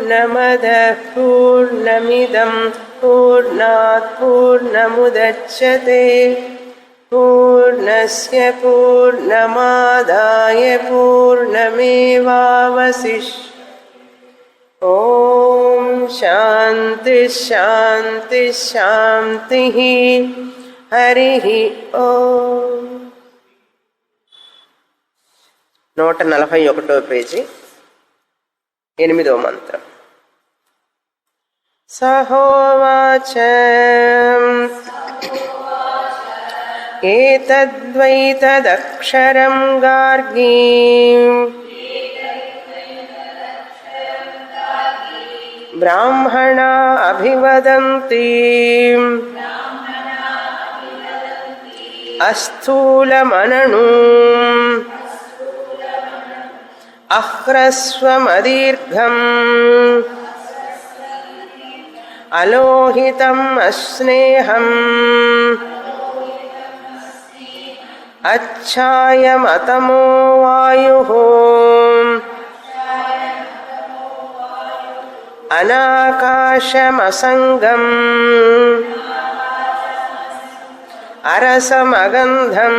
పూర్ణమదః పూర్ణమిదం పూర్ణాత్ పూర్ణముదచ్యతే పూర్ణస్య పూర్ణమాదాయ పూర్ణమేవావశిష్యతే. ఓం శాంతి శాంతి శాంతి. హరి ఓం. 141వ పేజీ 8వ మంత్రం. సహోవాచ ఏతద్వైతదక్షరం గార్గీ బ్రాహ్మణా అభివదంతి అస్థూలమనను అహ్రస్వమదీర్ఘం అలోహితం అస్నేహం అచ్ఛాయమతమో వాయుః అనాకాశమసంగం అరసమగంధం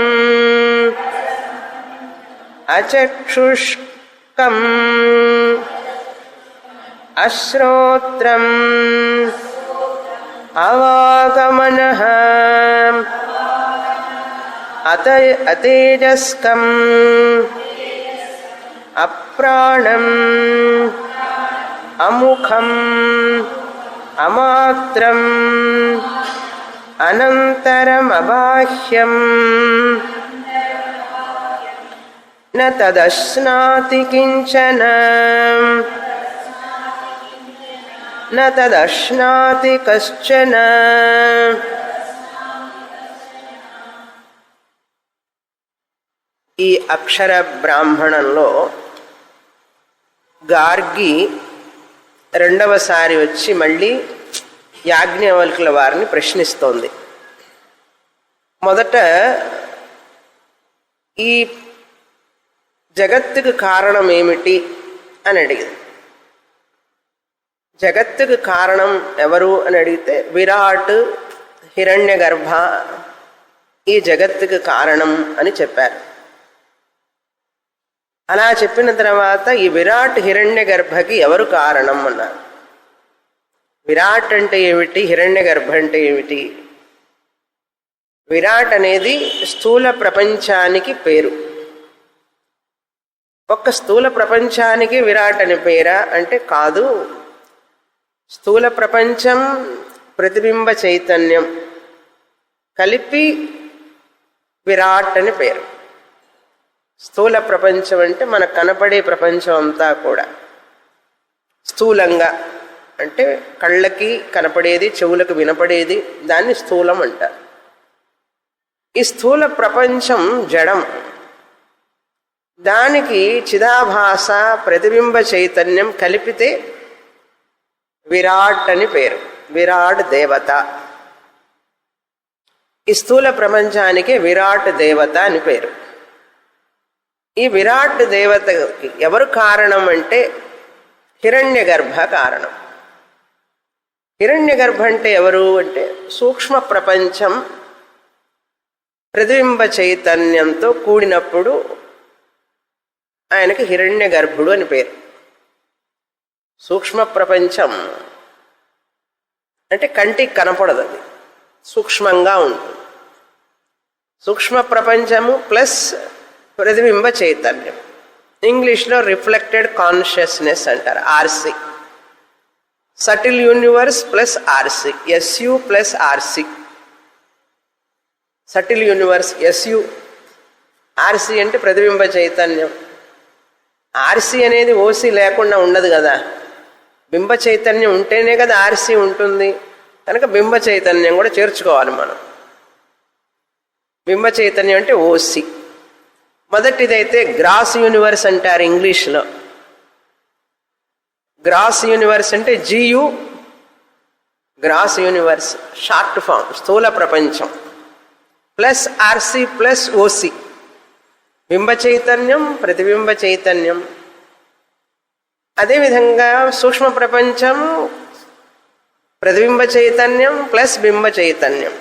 అచక్షుష్కం అశ్రోత్రం అవాగమనః అతేజస్కం అప్రాణం అముఖం అమాత్రం అనంతరమబాహ్యం న తదశ్నాతి కించన న తదశ్నాతి కశ్చన. ఈ అక్షర బ్రాహ్మణంలో గార్గి రెండవసారి వచ్చి మళ్ళీ యాజ్ఞవల్కుల వారిని ప్రశ్నిస్తోంది. మొదట ఈ జగత్తుకు కారణం ఏమిటి అని అడిగింది. జగత్తుకు కారణం ఎవరు అని అడిగితే విరాట్ హిరణ్యగర్భ ఈ జగత్తుకు కారణం అని చెప్పారు. అలా చెప్పిన తర్వాత ఈ విరాట్ హిరణ్యగర్భకి ఎవరు కారణం అన్నారు. విరాట్ అంటే ఏమిటి, హిరణ్యగర్భ అంటే ఏమిటి? విరాట్ అనేది స్థూల ప్రపంచానికి పేరు. ఒక్క స్థూల ప్రపంచానికి విరాట్ అని పేరా అంటే కాదు. స్థూల ప్రపంచం ప్రతిబింబ చైతన్యం కలిపి విరాట్ అని పేరు. స్థూల ప్రపంచం అంటే మనకు కనపడే ప్రపంచం అంతా కూడా స్థూలంగా అంటే కళ్ళకి కనపడేది, చెవులకు వినపడేది, దాన్ని స్థూలం అంటారు. ఈ స్థూల ప్రపంచం జడం, దానికి చిదాభాస ప్రతిబింబ చైతన్యం కలిపితే విరాట్ అని పేరు. విరాట్ దేవత. ఈ స్థూల ప్రపంచానికి విరాట్ దేవత అని పేరు. ఈ విరాట్ దేవతకి ఎవరు కారణం అంటే హిరణ్యగర్భ కారణం. హిరణ్యగర్భ అంటే ఎవరు అంటే సూక్ష్మ ప్రపంచం ప్రతిబింబ చైతన్యంతో కూడినప్పుడు ఆయనకి హిరణ్యగర్భుడు అని పేరు. సూక్ష్మ ప్రపంచం అంటే కంటికి కనపడదు, అది సూక్ష్మంగా ఉంటుంది. సూక్ష్మ ప్రపంచము ప్లస్ ప్రతిబింబ చైతన్యం, ఇంగ్లీష్లో రిఫ్లెక్టెడ్ కాన్షియస్నెస్ అంటారు, RC. Subtle universe plus RC, SU plus RC. Subtle universe SU, RC అంటే ప్రతిబింబ చైతన్యం. ఆర్సి అనేది ఓసి లేకుండా ఉండదు కదా, బింబ చైతన్యం ఉంటేనే కదా ఆర్సి ఉంటుంది. కనుక బింబ చైతన్యం కూడా చేర్చుకోవాలి మనం. బింబ చైతన్యం అంటే ఓసి. మొదటిదైతే గ్రాస్ యూనివర్స్ అంటారు ఇంగ్లీష్లో. గ్రాస్ యూనివర్స్ అంటే GU, gross universe short form, స్థూల ప్రపంచం ప్లస్ ఆర్సి ప్లస్ ఓసి. బింబ చైతన్యం ప్రతిబింబ చైతన్యం అదేవిధంగా సూక్ష్మ ప్రపంచం ప్రతిబింబ చైతన్యం ప్లస్ బింబ చైతన్యం,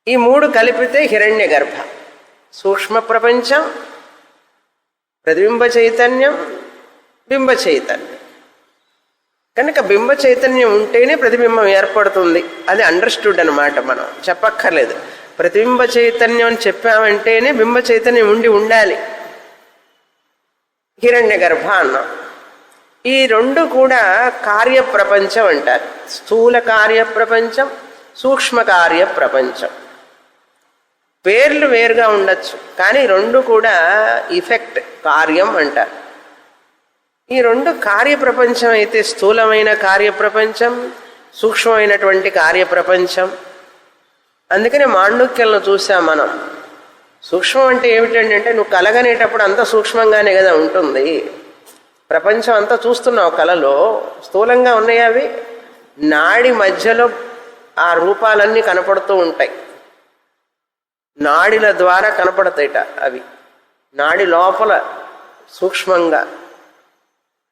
ఈ మూడు కలిపితే హిరణ్య గర్భ. సూక్ష్మ ప్రపంచం, ప్రతిబింబ చైతన్యం, బింబ చైతన్యం. కనుక బింబ చైతన్యం ఉంటేనే ప్రతిబింబం ఏర్పడుతుంది. అది అండర్స్టూడ్ అనమాట, మనం చెప్పక్కర్లేదు. ప్రతిబింబ చైతన్యం అని చెప్పామంటేనే బింబ చైతన్యం ఉండాలి. హిరణ్య గర్భ అన్నాం. ఈ రెండు కూడా కార్యప్రపంచం అంటారు. స్థూల కార్యప్రపంచం, సూక్ష్మ కార్యప్రపంచం. పేర్లు వేరుగా ఉండొచ్చు, కానీ రెండు కూడా ఇఫెక్ట్ కార్యం అంటారు. ఈ రెండు కార్యప్రపంచం అయితే స్థూలమైన కార్యప్రపంచం, సూక్ష్మమైనటువంటి కార్యప్రపంచం. అందుకనే మాండుక్యంలో చూసాం మనం. సూక్ష్మం అంటే ఏమిటంటే నువ్వు కలగనేటప్పుడు అంత సూక్ష్మంగానే కదా ఉంటుంది. ప్రపంచం అంతా చూస్తున్నావు కలలో, స్థూలంగా ఉన్నాయి అవి. నాడి మధ్యలో ఆ రూపాలన్నీ కనపడుతూ ఉంటాయి. నాడిల ద్వారా కనపడతాయిట అవి. నాడి లోపల సూక్ష్మంగా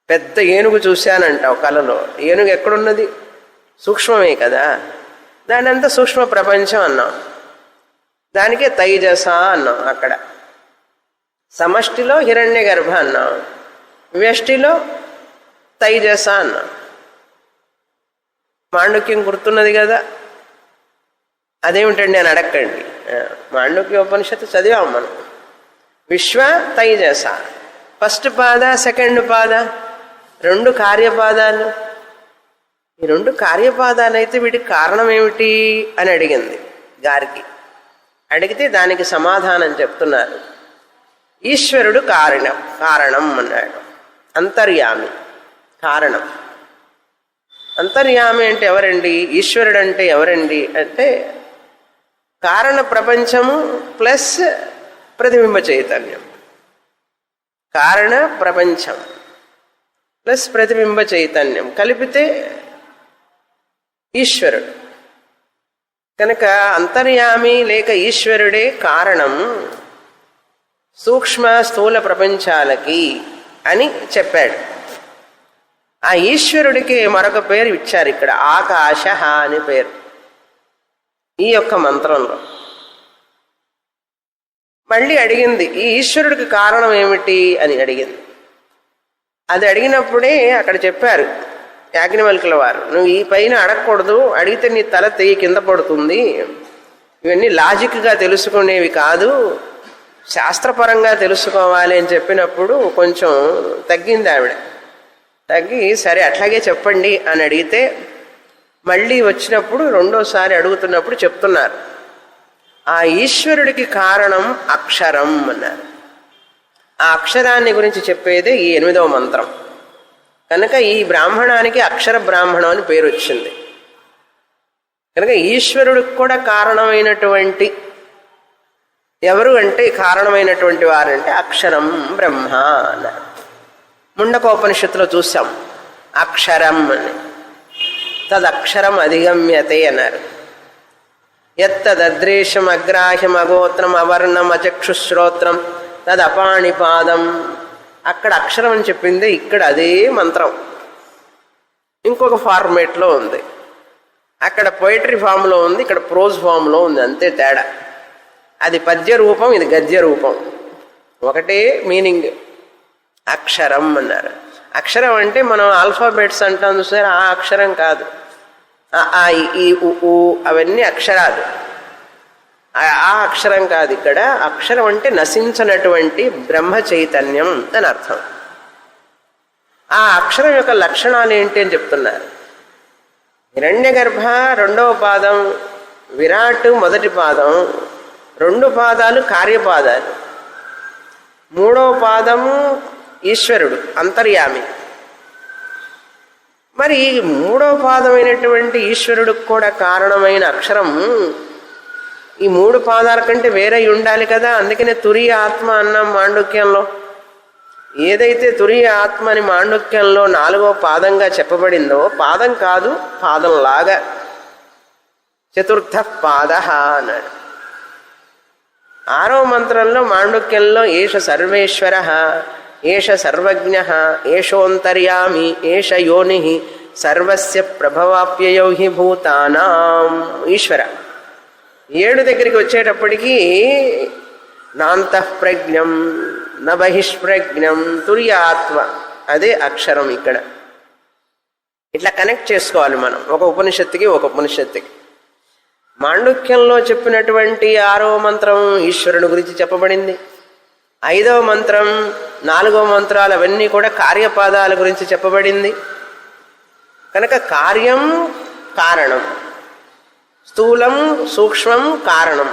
పెద్ద ఏనుగు చూశానంటావు కలలో. ఏనుగు ఎక్కడున్నది? సూక్ష్మమే కదా. దాని అంతా సూక్ష్మ ప్రపంచం అన్నాం. దానికే తైజస అన్నాం. అక్కడ సమష్టిలో హిరణ్య గర్భ అన్నాం, వ్యష్టిలో తైజస అన్నాం. మాండుక్యం గుర్తున్నది కదా. అదేమిటండి అని అడగండి. మాండుక్య ఉపనిషత్తు చదివాం మనం. విశ్వ తైజస, ఫస్ట్ పాద, సెకండ్ పాద, రెండు కార్యపాదాలు. ఈ రెండు కార్యపాదాలు అయితే వీటికి కారణం ఏమిటి అని అడిగింది గారికి. అడిగితే దానికి సమాధానం చెప్తున్నారు. ఈశ్వరుడు కారణం అన్నాడు. అంతర్యామి కారణం. అంతర్యామి అంటే ఎవరండి? ఈశ్వరుడు అంటే ఎవరండి అంటే కారణ ప్రపంచము ప్లస్ ప్రతిబింబ చైతన్యం. కారణ ప్రపంచం ప్లస్ ప్రతిబింబ చైతన్యం కలిపితే ఈశ్వరుడు. కనుక అంతర్యామి లేక ఈశ్వరుడే కారణం సూక్ష్మ స్థూల ప్రపంచాలకి అని చెప్పాడు. ఆ ఈశ్వరుడికి మరొక పేరు ఇచ్చారు ఇక్కడ, ఆకాశ అని పేరు ఈ యొక్క మంత్రంలో. మళ్ళీ అడిగింది, ఈ ఈశ్వరుడికి కారణం ఏమిటి అని అడిగింది. అది అడిగినప్పుడే అక్కడ చెప్పారు యాజ్ఞవల్కుల వారు, నువ్వు ఈ పైన అడగకూడదు, అడిగితే నీ తల తెగి కింద పడుతుంది, ఇవన్నీ లాజిక్గా తెలుసుకునేవి కాదు, శాస్త్రపరంగా తెలుసుకోవాలి అని చెప్పినప్పుడు కొంచెం తగ్గింది ఆవిడ. తగ్గి సరే అట్లాగే చెప్పండి అని అడిగితే మళ్ళీ వచ్చినప్పుడు రెండోసారి అడుగుతున్నప్పుడు చెప్తున్నారు, ఆ ఈశ్వరుడికి కారణం అక్షరం అన్నారు. ఆ అక్షరాన్ని గురించి చెప్పేదే ఈ 8వ మంత్రం. కనుక ఈ బ్రాహ్మణానికి అక్షర బ్రాహ్మణం అని పేరు వచ్చింది. కనుక ఈశ్వరుడికి కూడా కారణమైనటువంటి ఎవరు అంటే కారణమైనటువంటి వారంటే అక్షరం బ్రహ్మ అన్నారు. ముండకోపనిషత్తులో చూసాం అక్షరం అని. తదక్షరం అధిగమ్యతే అన్నారు. ఎత్తదద్రేషం అగ్రాహ్యం అగోత్రం అవర్ణం అచక్షుశ్రోత్రం తదపాణిపాదం. అక్కడ అక్షరం అని చెప్పింది, ఇక్కడ అదే మంత్రం ఇంకొక ఫార్మేట్లో ఉంది. అక్కడ పోయిటరీ ఫామ్లో ఉంది, ఇక్కడ ప్రోజ్ ఫామ్లో ఉంది, అంతే తేడా. అది పద్య రూపం, ఇది గద్య రూపం, ఒకటే మీనింగ్. అక్షరం అన్నారు. అక్షరం అంటే మనం ఆల్ఫాబెట్స్ అంటాం చూసారు, ఆ అక్షరం కాదు. ఆ ఈ ఉ అవన్నీ అక్షరాలు, ఆ అక్షరం కాదు. ఇక్కడ అక్షరం అంటే నశించినటువంటి బ్రహ్మ చైతన్యం అని అర్థం. ఆ అక్షరం యొక్క లక్షణాలు ఏంటి అని చెప్తున్నారు. హిరణ్యగర్భ 2వ పాదం, విరాట్ 1వ పాదం, 2 పాదాలు కార్యపాదాలు, 3వ పాదము ఈశ్వరుడు అంతర్యామి. మరి 3వ పాదమైనటువంటి ఈశ్వరుడికి కూడా కారణమైన అక్షరం ఈ 3 పాదాల కంటే వేరే ఉండాలి కదా. అందుకనే తురీయ ఆత్మ అన్నాం మాండుక్యంలో. ఏదైతే తురీయ ఆత్మ అని మాండుక్యంలో 4వ పాదంగా చెప్పబడిందో, పాదం కాదు పాదంలాగా, చతుర్థ పాద అన్నాడు. 6వ మంత్రంలో మాండుక్యంలో ఏష సర్వేశ్వర ఏష సర్వజ్ఞః ఏషోంతర్యామి ఏష యోనిః సర్వస్య ప్రభవాప్యయౌ హి భూతానాం. ఈశ్వర 7 దగ్గరికి వచ్చేటప్పటికీ నాంతఃప్రజ్ఞం న బహిష్ప్రజ్ఞం తుర్యాత్మ, అదే అక్షరం ఇక్కడ. ఇట్లా కనెక్ట్ చేసుకోవాలి మనం ఒక ఉపనిషత్తుకి ఒక ఉపనిషత్తుకి. మాండుక్యంలో చెప్పినటువంటి 6వ మంత్రం ఈశ్వరుని గురించి చెప్పబడింది. 5వ మంత్రం 4వ మంత్రాలు అవన్నీ కూడా కార్యపాదాల గురించి చెప్పబడింది. కనుక కార్యం కారణం, స్థూలం సూక్ష్మం కారణం,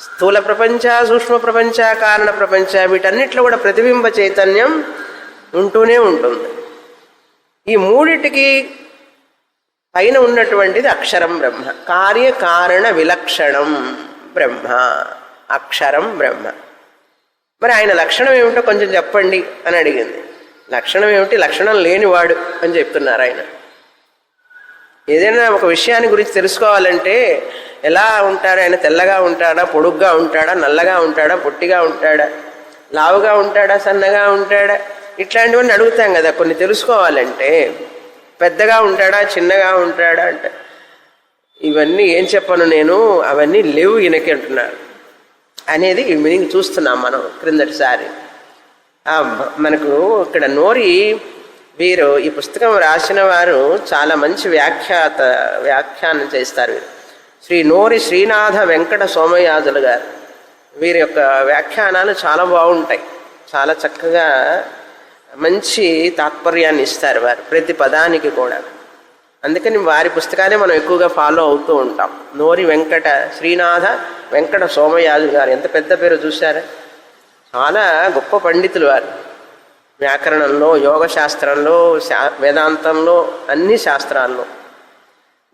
స్థూల ప్రపంచ సూక్ష్మ ప్రపంచ కారణ ప్రపంచ వీటన్నిటిలో కూడా ప్రతిబింబ చైతన్యం ఉంటూనే ఉంటుంది. ఈ మూడిటికి పైన ఉన్నటువంటిది అక్షరం బ్రహ్మ. కార్యకారణ విలక్షణం బ్రహ్మ, అక్షరం బ్రహ్మ. మరి ఆయన లక్షణం ఏమిటో కొంచెం చెప్పండి అని అడిగింది. లక్షణం ఏమిటి? లక్షణం లేనివాడు అని చెప్తున్నారు ఆయన. ఏదైనా ఒక విషయాన్ని గురించి తెలుసుకోవాలంటే ఎలా ఉంటాడు ఆయన? తెల్లగా ఉంటాడా, పొడుగ్గా ఉంటాడా, నల్లగా ఉంటాడా, పొట్టిగా ఉంటాడా, లావుగా ఉంటాడా, సన్నగా ఉంటాడా, ఇట్లాంటివన్నీ అడుగుతాం కదా కొన్ని తెలుసుకోవాలంటే. పెద్దగా ఉంటాడా, చిన్నగా ఉంటాడా అంటే ఇవన్నీ ఏం చెప్పను నేను, అవన్నీ లేవు ఈయనకి అంటున్నారు అనేది ఈ మీనింగ్ చూస్తున్నాం మనం క్రిందటిసారి. మనకు ఇక్కడ నోరి వీరు ఈ పుస్తకం రాసిన వారు చాలా మంచి వ్యాఖ్యానం చేస్తారు. శ్రీ నోరి శ్రీనాథ వెంకట సోమయాజులు గారు. వీరి యొక్క వ్యాఖ్యానాలు చాలా బాగుంటాయి, చాలా చక్కగా మంచి తాత్పర్యాన్ని ఇస్తారు వారు ప్రతి పదానికి కూడా. అందుకని వారి పుస్తకాలే మనం ఎక్కువగా ఫాలో అవుతూ ఉంటాం. నోరి వెంకట శ్రీనాథ వెంకట సోమయాజులు గారు, ఎంత పెద్ద పేరు చూశారా! చాలా గొప్ప పండితులు వారు. వ్యాకరణంలో, యోగ శాస్త్రంలో, వేదాంతంలో, అన్ని శాస్త్రాల్లో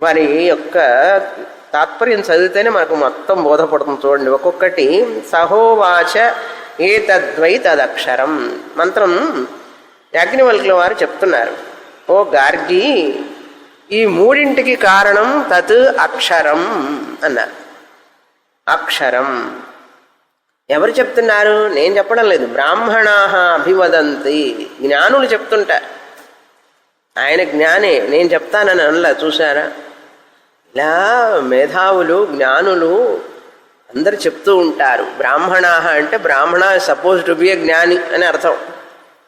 వారి యొక్క తాత్పర్యం చదివితేనే మనకు మొత్తం బోధపడుతుంది. చూడండి, ఒక్కొక్కటి సహోవాచ ఏతద్వై తదక్షరం మంత్రం యాజ్ఞవల్కుల వారు చెప్తున్నారు. ఓ గార్గి, ఈ మూడింటికి కారణం తత్ అక్షరం అన్నారు. అక్షరం ఎవరు చెప్తున్నారు? నేను చెప్పడం లేదు, బ్రాహ్మణాః అభివదంతి, జ్ఞానులు చెప్తుంటారు. ఆయన జ్ఞానే, నేను చెప్తానని అనలా. చూసారా, ఇలా మేధావులు జ్ఞానులు అందరు చెప్తూ ఉంటారు. బ్రాహ్మణాః అంటే బ్రాహ్మణ సపోజ్ టు బి ఏ జ్ఞాని అని అర్థం.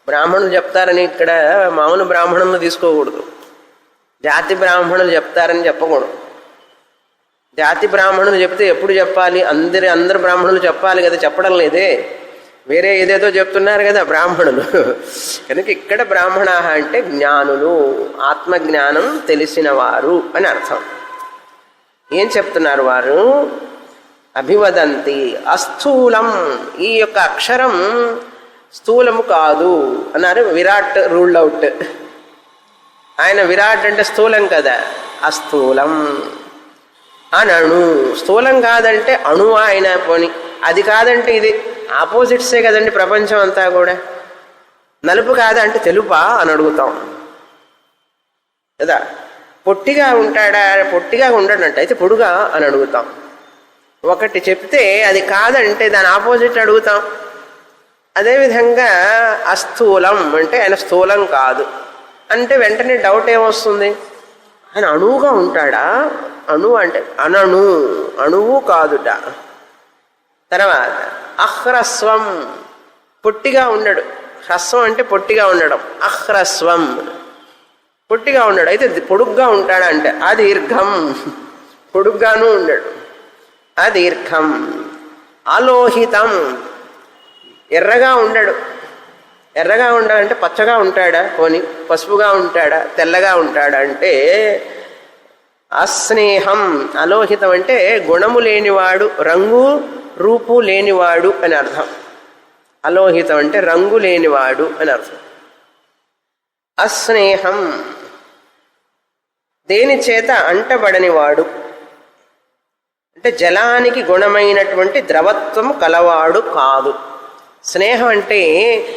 బ్రాహ్మణులు చెప్తారని ఇక్కడ మామూలు బ్రాహ్మణులను తీసుకోకూడదు, జాతి బ్రాహ్మణులు చెప్తారని చెప్పకూడదు. జాతి బ్రాహ్మణులు చెప్తే ఎప్పుడు చెప్పాలి? అందరు బ్రాహ్మణులు చెప్పాలి కదా, చెప్పడం లేదే, వేరే ఏదేదో చెప్తున్నారు కదా బ్రాహ్మణులు. కనుక ఇక్కడ బ్రాహ్మణాః అంటే జ్ఞానులు, ఆత్మజ్ఞానం తెలిసిన వారు అని అర్థం. ఏం చెప్తున్నారు వారు? అభివదంతి అస్థూలం, ఈ యొక్క అక్షరం స్థూలము కాదు అన్నారు. Virat ruled out. ఆయన విరాట్ అంటే స్థూలం కదా, అస్థూలం. అనణు, స్థూలం కాదంటే అణువు ఆయన పోని, అది కాదంటే ఇది, ఆపోజిట్సే కదండి ప్రపంచం అంతా కూడా. నలుపు కాదంటే తెలుపా అని అడుగుతాం కదా. పొట్టిగా ఉంటాడా, పొట్టిగా ఉండడంట, అయితే పొడుగా అని అడుగుతాం. ఒకటి చెప్తే అది కాదంటే దాని ఆపోజిట్ అడుగుతాం. అదేవిధంగా అస్థూలం అంటే ఆయన స్థూలం కాదు అంటే వెంటనే డౌట్ ఏమొస్తుంది? ఆయన అణువుగా ఉంటాడా? అణువు అంటే అనణు, అణువు కాదుట. తర్వాత అహ్రస్వం, పొట్టిగా ఉండడు. హ్రస్వం అంటే పొట్టిగా ఉండడం. అహ్రస్వం పొట్టిగా ఉండడు, అయితే పొడుగ్గా ఉంటాడా అంటే అదీర్ఘం, పొడుగ్గాను ఉండడు, అదీర్ఘం. అలోహితం, ఎర్రగా ఉండడు. ఎర్రగా ఉండాలంటే పచ్చగా ఉంటాడా, పోని పసుపుగా ఉంటాడా, తెల్లగా ఉంటాడా అంటే అస్నేహం. అలోహితం అంటే గుణము లేనివాడు, రంగు రూపు లేనివాడు అని అర్థం. అలోహితం అంటే రంగు లేనివాడు అని అర్థం. అస్నేహం దేని చేత అంటబడనివాడు అంటే జలానికి గుణమైనటువంటి ద్రవత్వం కలవాడు కాదు. స్నేహం అంటే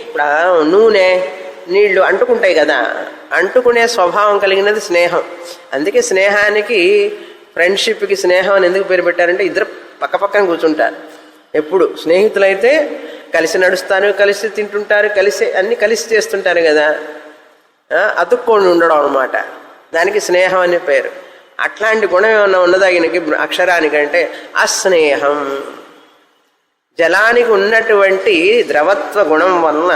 ఇప్పుడు నూనె నీళ్లు అంటుకుంటాయి కదా, అంటుకునే స్వభావం కలిగినది స్నేహం. అందుకే స్నేహానికి, ఫ్రెండ్షిప్కి స్నేహం అని ఎందుకు పేరు పెట్టారంటే ఇద్దరు పక్క పక్కన కూర్చుంటారు. ఎప్పుడు స్నేహితులైతే కలిసి నడుస్తారు, కలిసి తింటుంటారు, కలిసి అన్నీ కలిసి చేస్తుంటారు కదా, అతుక్కొని ఉండడం అనమాట. దానికి స్నేహం అనే పేరు. అట్లాంటి గుణం ఏమన్నా ఉన్నదా ఈయనకి అక్షరానికంటే అస్నేహం. జలానికి ఉన్నటువంటి ద్రవత్వ గుణం వలన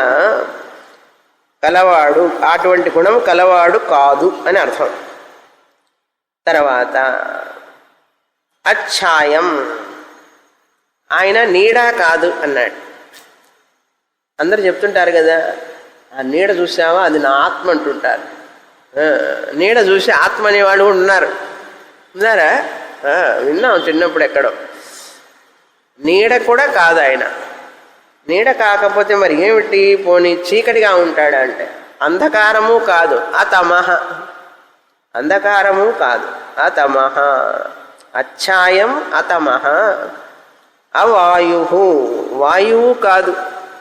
కలవాడు, అటువంటి గుణం కలవాడు కాదు అని అర్థం. తర్వాత అఛాయం, ఆయన నీడ కాదు అన్నాడు. అందరు చెప్తుంటారు కదా, ఆ నీడ చూసావా అది నా ఆత్మ అంటుంటారు. నీడ చూసి ఆత్మ అనేవాడు ఉన్నారు, ఉన్నారా? విన్నాం చిన్నప్పుడు ఎక్కడో. నీడ కూడా కాదు ఆయన. నీడ కాకపోతే మరి ఏమిటి? పోనీ చీకటిగా ఉంటాడా అంటే అంధకారము కాదు, అతమహ. అంధకారము కాదు, అతమహ. అఛాయం అతమహ. అవాయు, వాయువు కాదు.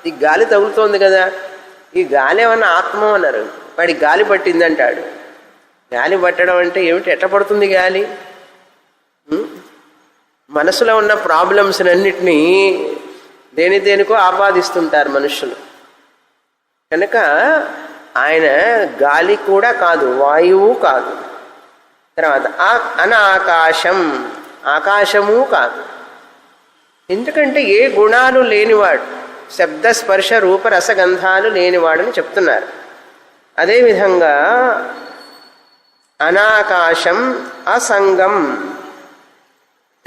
ఈ గాలి తగులుతోంది కదా, ఈ గాలి ఏమన్నా ఆత్మ అన్నారు. వాడి గాలి పట్టిందంటాడు. గాలి పట్టడం అంటే ఏమిటి? ఎట్లా పడుతుంది గాలి? మనసులో ఉన్న ప్రాబ్లమ్స్నన్నిటినీ దేనికో ఆపాదిస్తుంటారు మనుషులు. కనుక ఆయన గాలి కూడా కాదు, వాయువు కాదు. తర్వాత అనాకాశం, ఆకాశము కాదు. ఎందుకంటే ఏ గుణాలు లేనివాడు, శబ్ద స్పర్శ రూప రసగంధాలు లేనివాడని చెప్తున్నారు. అదేవిధంగా అనాకాశం అసంగం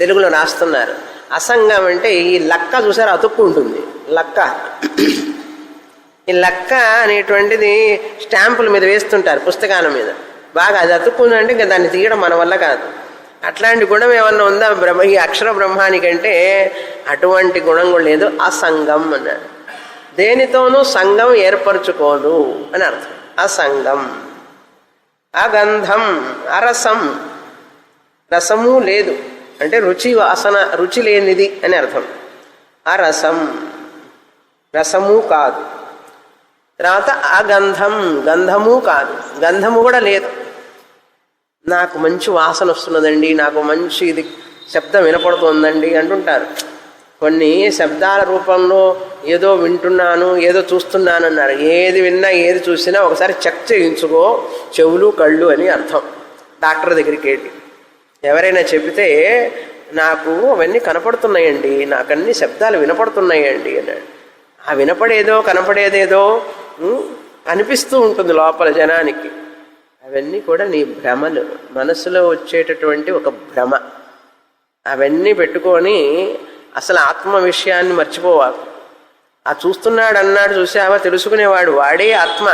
తెలుగులో రాస్తున్నారు. అసంగం అంటే ఈ లక్క చూసారు, అతుక్కుంటుంది లక్క. ఈ లక్క అనేటువంటిది స్టాంపుల మీద వేస్తుంటారు, పుస్తకాల మీద. బాగా అది అతుక్కుందంటే ఇంకా దాన్ని తీయడం మన వల్ల కాదు. అట్లాంటి గుణం ఏమన్నా ఉందా ఈ అక్షర బ్రహ్మానికంటే? అటువంటి గుణం కూడా లేదు. అసంగం అన్నాడు. దేనితోనూ సంగం ఏర్పరచుకోదు అని అర్థం. అసంగం. అగంధం, అరసం, రసము లేదు అంటే రుచి వాసన, రుచి లేనిది అని అర్థం. అరసం, రసము కాదు. తర్వాత అగంధం, గంధము కాదు, గంధము కూడా లేదు. నాకు మంచి వాసన వస్తున్నదండి, నాకు మంచి ఇది శబ్దం వినపడుతోందండి అంటుంటారు. కొన్ని శబ్దాల రూపంలో ఏదో వింటున్నాను, ఏదో చూస్తున్నాను అన్నారు. ఏది విన్నా ఏది చూసినా ఒకసారి చెక్ చేయించుకో, చెవులు కళ్ళు అని అర్థం. డాక్టర్ దగ్గరికి వెళ్ళి ఎవరైనా చెబితే నాకు అవన్నీ కనపడుతున్నాయండి, నాకు అన్ని శబ్దాలు వినపడుతున్నాయండి అన్నాడు. ఆ వినపడేదో కనపడేదేదో అనిపిస్తూ ఉంటుంది లోపల జనానికి. అవన్నీ కూడా నీ భ్రమలు, మనసులో వచ్చేటటువంటి ఒక భ్రమ. అవన్నీ పెట్టుకొని అసలు ఆత్మ విషయాన్ని మర్చిపోవాలి. ఆ చూస్తున్నాడు అన్నాడు చూసావా, తెలుసుకునేవాడు వాడే ఆత్మ.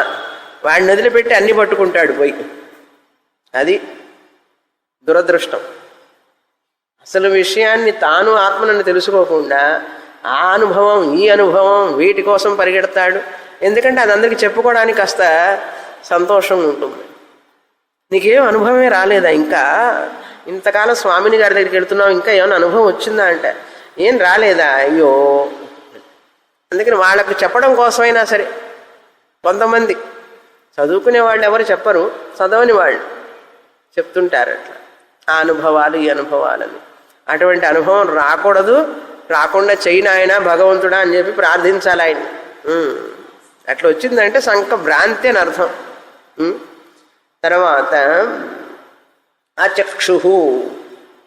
వాడిని వదిలిపెట్టి అన్ని పట్టుకుంటాడు పోయి. అది దురదృష్టం. అసలు విషయాన్ని తాను ఆత్మనని తెలుసుకోకుండా ఆ అనుభవం ఈ అనుభవం వీటి కోసం పరిగెడతాడు. ఎందుకంటే అది అందరికీ చెప్పుకోవడానికి కాస్త సంతోషం ఉంటుంది. నీకేం అనుభవమే రాలేదా ఇంకా? ఇంతకాలం స్వామిని గారి దగ్గరికి వెళ్తున్నావు, ఇంకా ఏమైనా అనుభవం వచ్చిందా అంటే ఏం రాలేదా? అయ్యో. అందుకని వాళ్ళకు చెప్పడం కోసమైనా సరే కొంతమంది చదువుకునే వాళ్ళు ఎవరు చెప్పరు, చదవని వాళ్ళు చెప్తుంటారు అట్లా ఆ అనుభవాలు ఈ అనుభవాలని. అటువంటి అనుభవం రాకూడదు, రాకుండా చెయ్యి ఆయన భగవంతుడా అని చెప్పి ప్రార్థించాలి ఆయన. అట్లా వచ్చిందంటే సంక భ్రాంతి అని అర్థం. తర్వాత అచక్షు,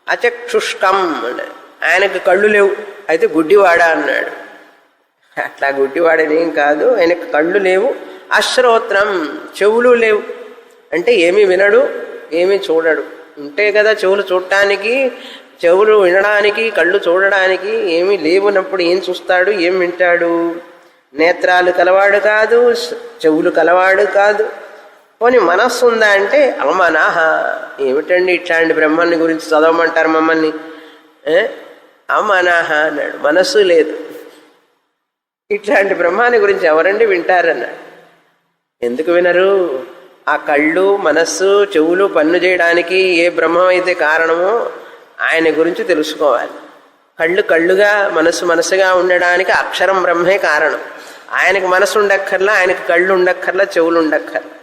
అచక్షుష్కం అంటే ఆయనకు కళ్ళు లేవు, అయితే గుడ్డివాడా అన్నాడు. అట్లా గుడ్డివాడనేం కాదు, ఆయనకు కళ్ళు లేవు. అశ్రోత్రం, చెవులు లేవు అంటే ఏమీ వినడు, ఏమీ చూడడు. ఉంటే కదా చెవులు చూడటానికి, చెవులు వినడానికి, కళ్ళు చూడడానికి. ఏమీ లేవునప్పుడు ఏం చూస్తాడు, ఏం వింటాడు? నేత్రాలు కలవాడు కాదు, చెవులు కలవాడు కాదు. పోనీ మనస్సు ఉందా అంటే అమనహ. ఏమిటండి ఇట్లాంటి బ్రహ్మాన్ని గురించి చదవమంటారు మమ్మల్ని? అమనహ అన్నాడు, మనస్సు లేదు. ఇట్లాంటి బ్రహ్మాన్ని గురించి ఎవరండి వింటారన్నాడు. ఎందుకు వినరు? ఆ కళ్ళు మనస్సు చెవులు పన్ను చేయడానికి ఏ బ్రహ్మం అయితే కారణమో ఆయన గురించి తెలుసుకోవాలి. కళ్ళు కళ్ళుగా మనస్సు మనస్సుగా ఉండడానికి అక్షరం బ్రహ్మే కారణం. ఆయనకు మనస్సు ఉండక్కర్లా, ఆయనకు కళ్ళు ఉండక్కర్లా, చెవులు ఉండక్కర్లా.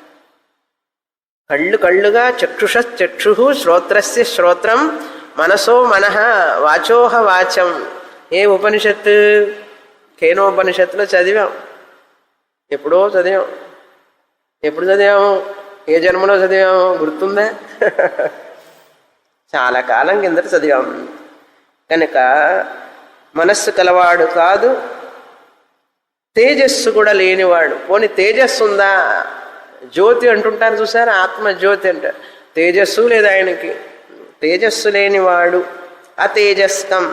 కళ్ళు కళ్ళుగా చక్షుషక్షు, శ్రోత్రస్య శ్రోత్రం, మనసో మనః, వాచోహ వాచం. ఏ ఉపనిషత్తు? కేనోపనిషత్తులో చదివాం, ఎప్పుడో చదివాం. ఎప్పుడు చదివాము? ఏ జన్మలో చదివాము గుర్తుందా? చాలా కాలం కిందట చదివాం. కనుక మనస్సు కలవాడు కాదు, తేజస్సు కూడా లేనివాడు. పోనీ తేజస్సు ఉందా? జ్యోతి అంటుంటారు చూసారా, ఆత్మజ్యోతి అంటారు. తేజస్సు లేదు ఆయనకి. తేజస్సు లేనివాడు, అతేజస్కం.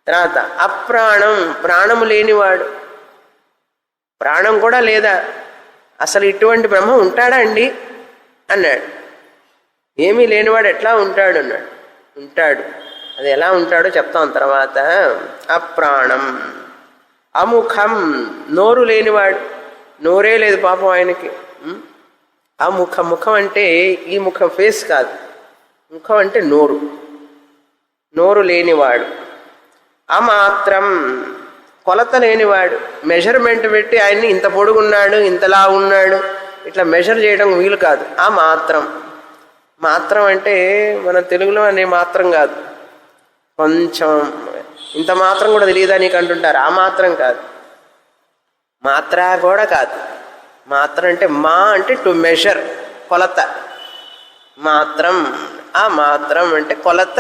తర్వాత అప్రాణం, ప్రాణము లేనివాడు. ప్రాణం కూడా లేదా. అసలు ఇటువంటి బ్రహ్మ ఉంటాడా అండి అన్నాడు. ఏమీ లేనివాడు ఎట్లా ఉంటాడు అన్నాడు. ఉంటాడు. అది ఎలా ఉంటాడో చెప్తాం తర్వాత. అప్రాణం, అముఖం, నోరు లేనివాడు. నోరే లేదు పాపం ఆయనకి. అముఖం, ముఖం అంటే ఈ ముఖం ఫేస్ కాదు, ముఖం అంటే నోరు. నోరు లేనివాడు. అమాత్రం, కొలత లేనివాడు. మెజర్మెంట్ పెట్టి ఆయన్ని ఇంత పొడుగున్నాడు, ఇంతలా ఉన్నాడు, ఇట్లా మెజర్ చేయడం వీలు కాదు. ఆ మాత్రం. మాత్రం అంటే మన తెలుగులో అనే మాత్రం కాదు, కొంచెం ఇంత మాత్రం కూడా తెలియదా నీకు అంటుంటారు. ఆ మాత్రం కాదు, మాత్ర కూడా కాదు. మాత్రం అంటే మా అంటే టు మెజర్, కొలత. మాత్రం, ఆ మాత్రం అంటే కొలత.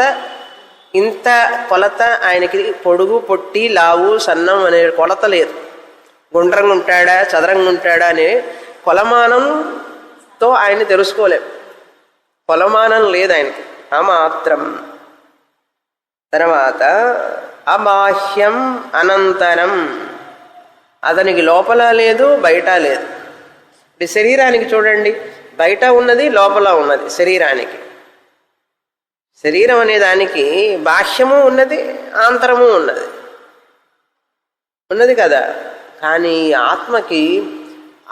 ఇంత కొలత ఆయనకి. పొడుగు, పొట్టి, లావు, సన్నం అనే కొలత లేదు. గుండ్రంగా ఉంటాడా, చదరంగా ఉంటాడా అనే కొలమానంతో ఆయన్ని తెలుసుకోలేం. కొలమానం లేదు ఆయనకి. అమాత్రం. తర్వాత అబాహ్యం, అనంతరం. అతనికి లోపల లేదు, బయట లేదు. ఇప్పుడు శరీరానికి చూడండి, బయట ఉన్నది, లోపల ఉన్నది. శరీరానికి, శరీరం అనే దానికి బాహ్యము ఉన్నది, ఆంతరము ఉన్నది, ఉన్నది కదా. కానీ ఆత్మకి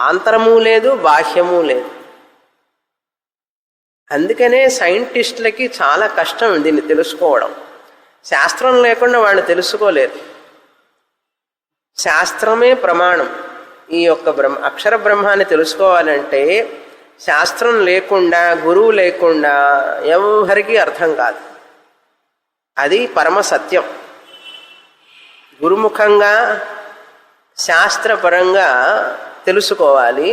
ఆంతరము లేదు, బాహ్యము లేదు. అందుకనే సైంటిస్టులకి చాలా కష్టం దీన్ని తెలుసుకోవడం. శాస్త్రం లేకుండా వాళ్ళు తెలుసుకోలేరు. శాస్త్రమే ప్రమాణం. ఈ యొక్క అక్షర బ్రహ్మాన్ని తెలుసుకోవాలంటే శాస్త్రం లేకుండా, గురువు లేకుండా ఎవరికి అర్థం కాదు. అది పరమ సత్యం. గురుముఖంగా శాస్త్రపరంగా తెలుసుకోవాలి.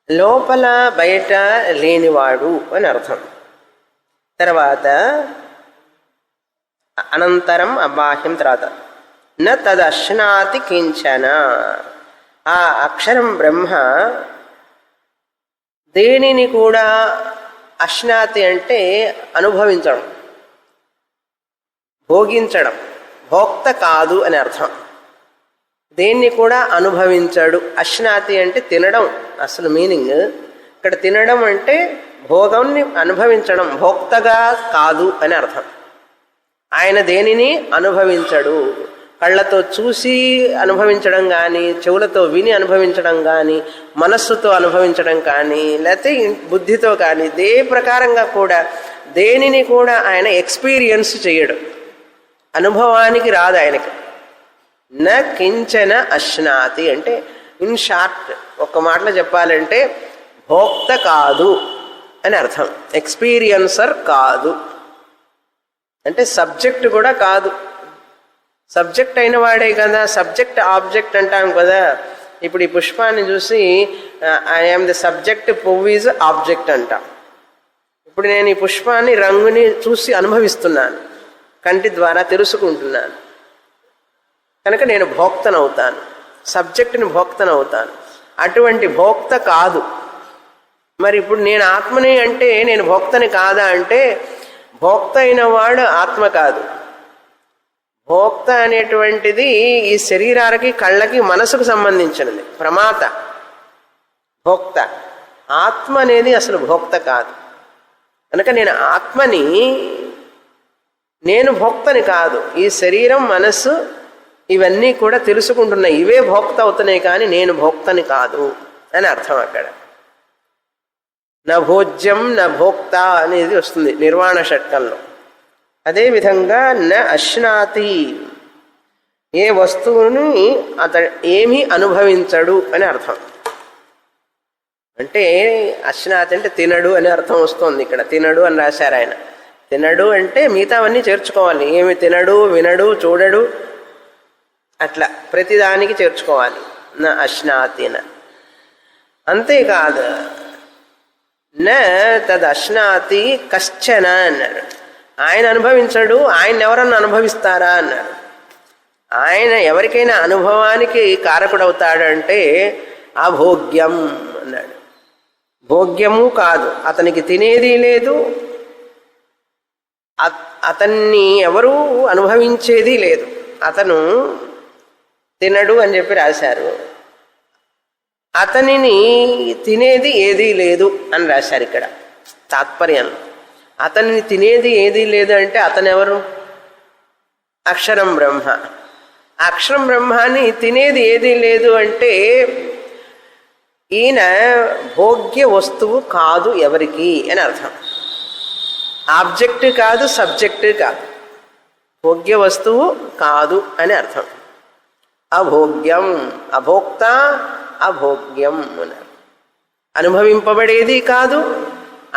లోపల బయట లేనివాడు అని అర్థం. తర్వాత అనంతరం, అబాహ్యం. తర్వాత న తదశ్నాతి కించన. ఆ అక్షరం బ్రహ్మ దేనిని కూడా అశ్నాతి అంటే అనుభవించడం, భోగించడం. భోక్త కాదు అని అర్థం. దేన్ని కూడా అనుభవించడు. అశ్నాతి అంటే తినడం అసలు మీనింగ్. ఇక్కడ తినడం అంటే భోగంని అనుభవించడం, భోక్తగా కాదు అని అర్థం. ఆయన దేనిని అనుభవించడు. కళ్ళతో చూసి అనుభవించడం కానీ, చెవులతో విని అనుభవించడం కానీ, మనస్సుతో అనుభవించడం కానీ, లేకపోతే బుద్ధితో కానీ, దే ప్రకారంగా కూడా దేనిని కూడా ఆయన ఎక్స్పీరియన్స్ చేయడు. అనుభవానికి రాదు ఆయనకి. న కించన అశ్నాతి అంటే ఇన్ షార్ట్ ఒక్క మాటలో చెప్పాలంటే భోక్త కాదు అని అర్థం. ఎక్స్పీరియన్సర్ కాదు అంటే సబ్జెక్ట్ కూడా కాదు. సబ్జెక్ట్ అయిన వాడే కదా. సబ్జెక్ట్ ఆబ్జెక్ట్ అంటాం కదా. ఇప్పుడు ఈ పుష్పాన్ని చూసి ఐ ఆమ్ ది సబ్జెక్ట్, పువ్వు ఈజ్ ఆబ్జెక్ట్ అంటాం. ఇప్పుడు నేను ఈ పుష్పాన్ని, రంగుని చూసి అనుభవిస్తున్నాను, కంటి ద్వారా తెలుసుకుంటున్నాను. కనుక నేను భోక్తనవుతాను, సబ్జెక్టుని భోక్తనవుతాను. అటువంటి భోక్త కాదు. మరి ఇప్పుడు నేను ఆత్మని అంటే నేను భోక్తని కాదా అంటే భోక్త అయిన వాడు ఆత్మ కాదు. భోక్త అనేటువంటిది ఈ శరీరానికి, కళ్ళకి, మనసుకు సంబంధించినది. ప్రమాత భోక్త. ఆత్మ అనేది అసలు భోక్త కాదు. కనుక నేను ఆత్మని, నేను భోక్తని కాదు. ఈ శరీరం, మనస్సు ఇవన్నీ కూడా తెలుసుకుంటున్నాయి, ఇవే భోక్త అవుతున్నాయి, కానీ నేను భోక్తని కాదు అని అర్థం. అక్కడ నా భోజ్యం నా భోక్త అనేది వస్తుంది నిర్వాణ షట్కంలో. అదేవిధంగా న అశ్నాతి, ఏ వస్తువుని అతడు ఏమీ అనుభవించడు అని అర్థం. అంటే అశ్నాతి అంటే తినడు అని అర్థం వస్తుంది. ఇక్కడ తినడు అని రాశారు ఆయన. తినడు అంటే మిగతావన్నీ చేర్చుకోవాలి. ఏమి తినడు, వినడు, చూడడు, అట్లా ప్రతిదానికి చేర్చుకోవాలి. నా అశ్నాతిన. అంతేకాదు నా తదశ్నాతి కశ్చన అన్నాడు. ఆయన అనుభవించడు, ఆయన ఎవరన్నా అనుభవిస్తారా అన్నాడు. ఆయన ఎవరికైనా అనుభవానికి కారకుడవుతాడంటే అభోగ్యం అన్నాడు. భోగ్యము కాదు, అతనికి తినేది లేదు, అతన్ని ఎవరూ అనుభవించేది లేదు, అతను తినడు అని చెప్పి రాశారు. అతనిని తినేది ఏదీ లేదు అని రాశారు ఇక్కడ తాత్పర్యంలో. అతనిని తినేది ఏదీ లేదు అంటే అతను ఎవరు? అక్షరం బ్రహ్మ. అక్షరం బ్రహ్మాన్ని తినేది ఏదీ లేదు అంటే ఈయన భోగ్య వస్తువు కాదు ఎవరికి అని అర్థం. ఆబ్జెక్ట్ కాదు, సబ్జెక్ట్ కాదు, భోగ్య వస్తువు కాదు అని అర్థం. అభోగ్యం, అభోక్త, అభోగ్యం అన్నారు. అనుభవింపబడేది కాదు,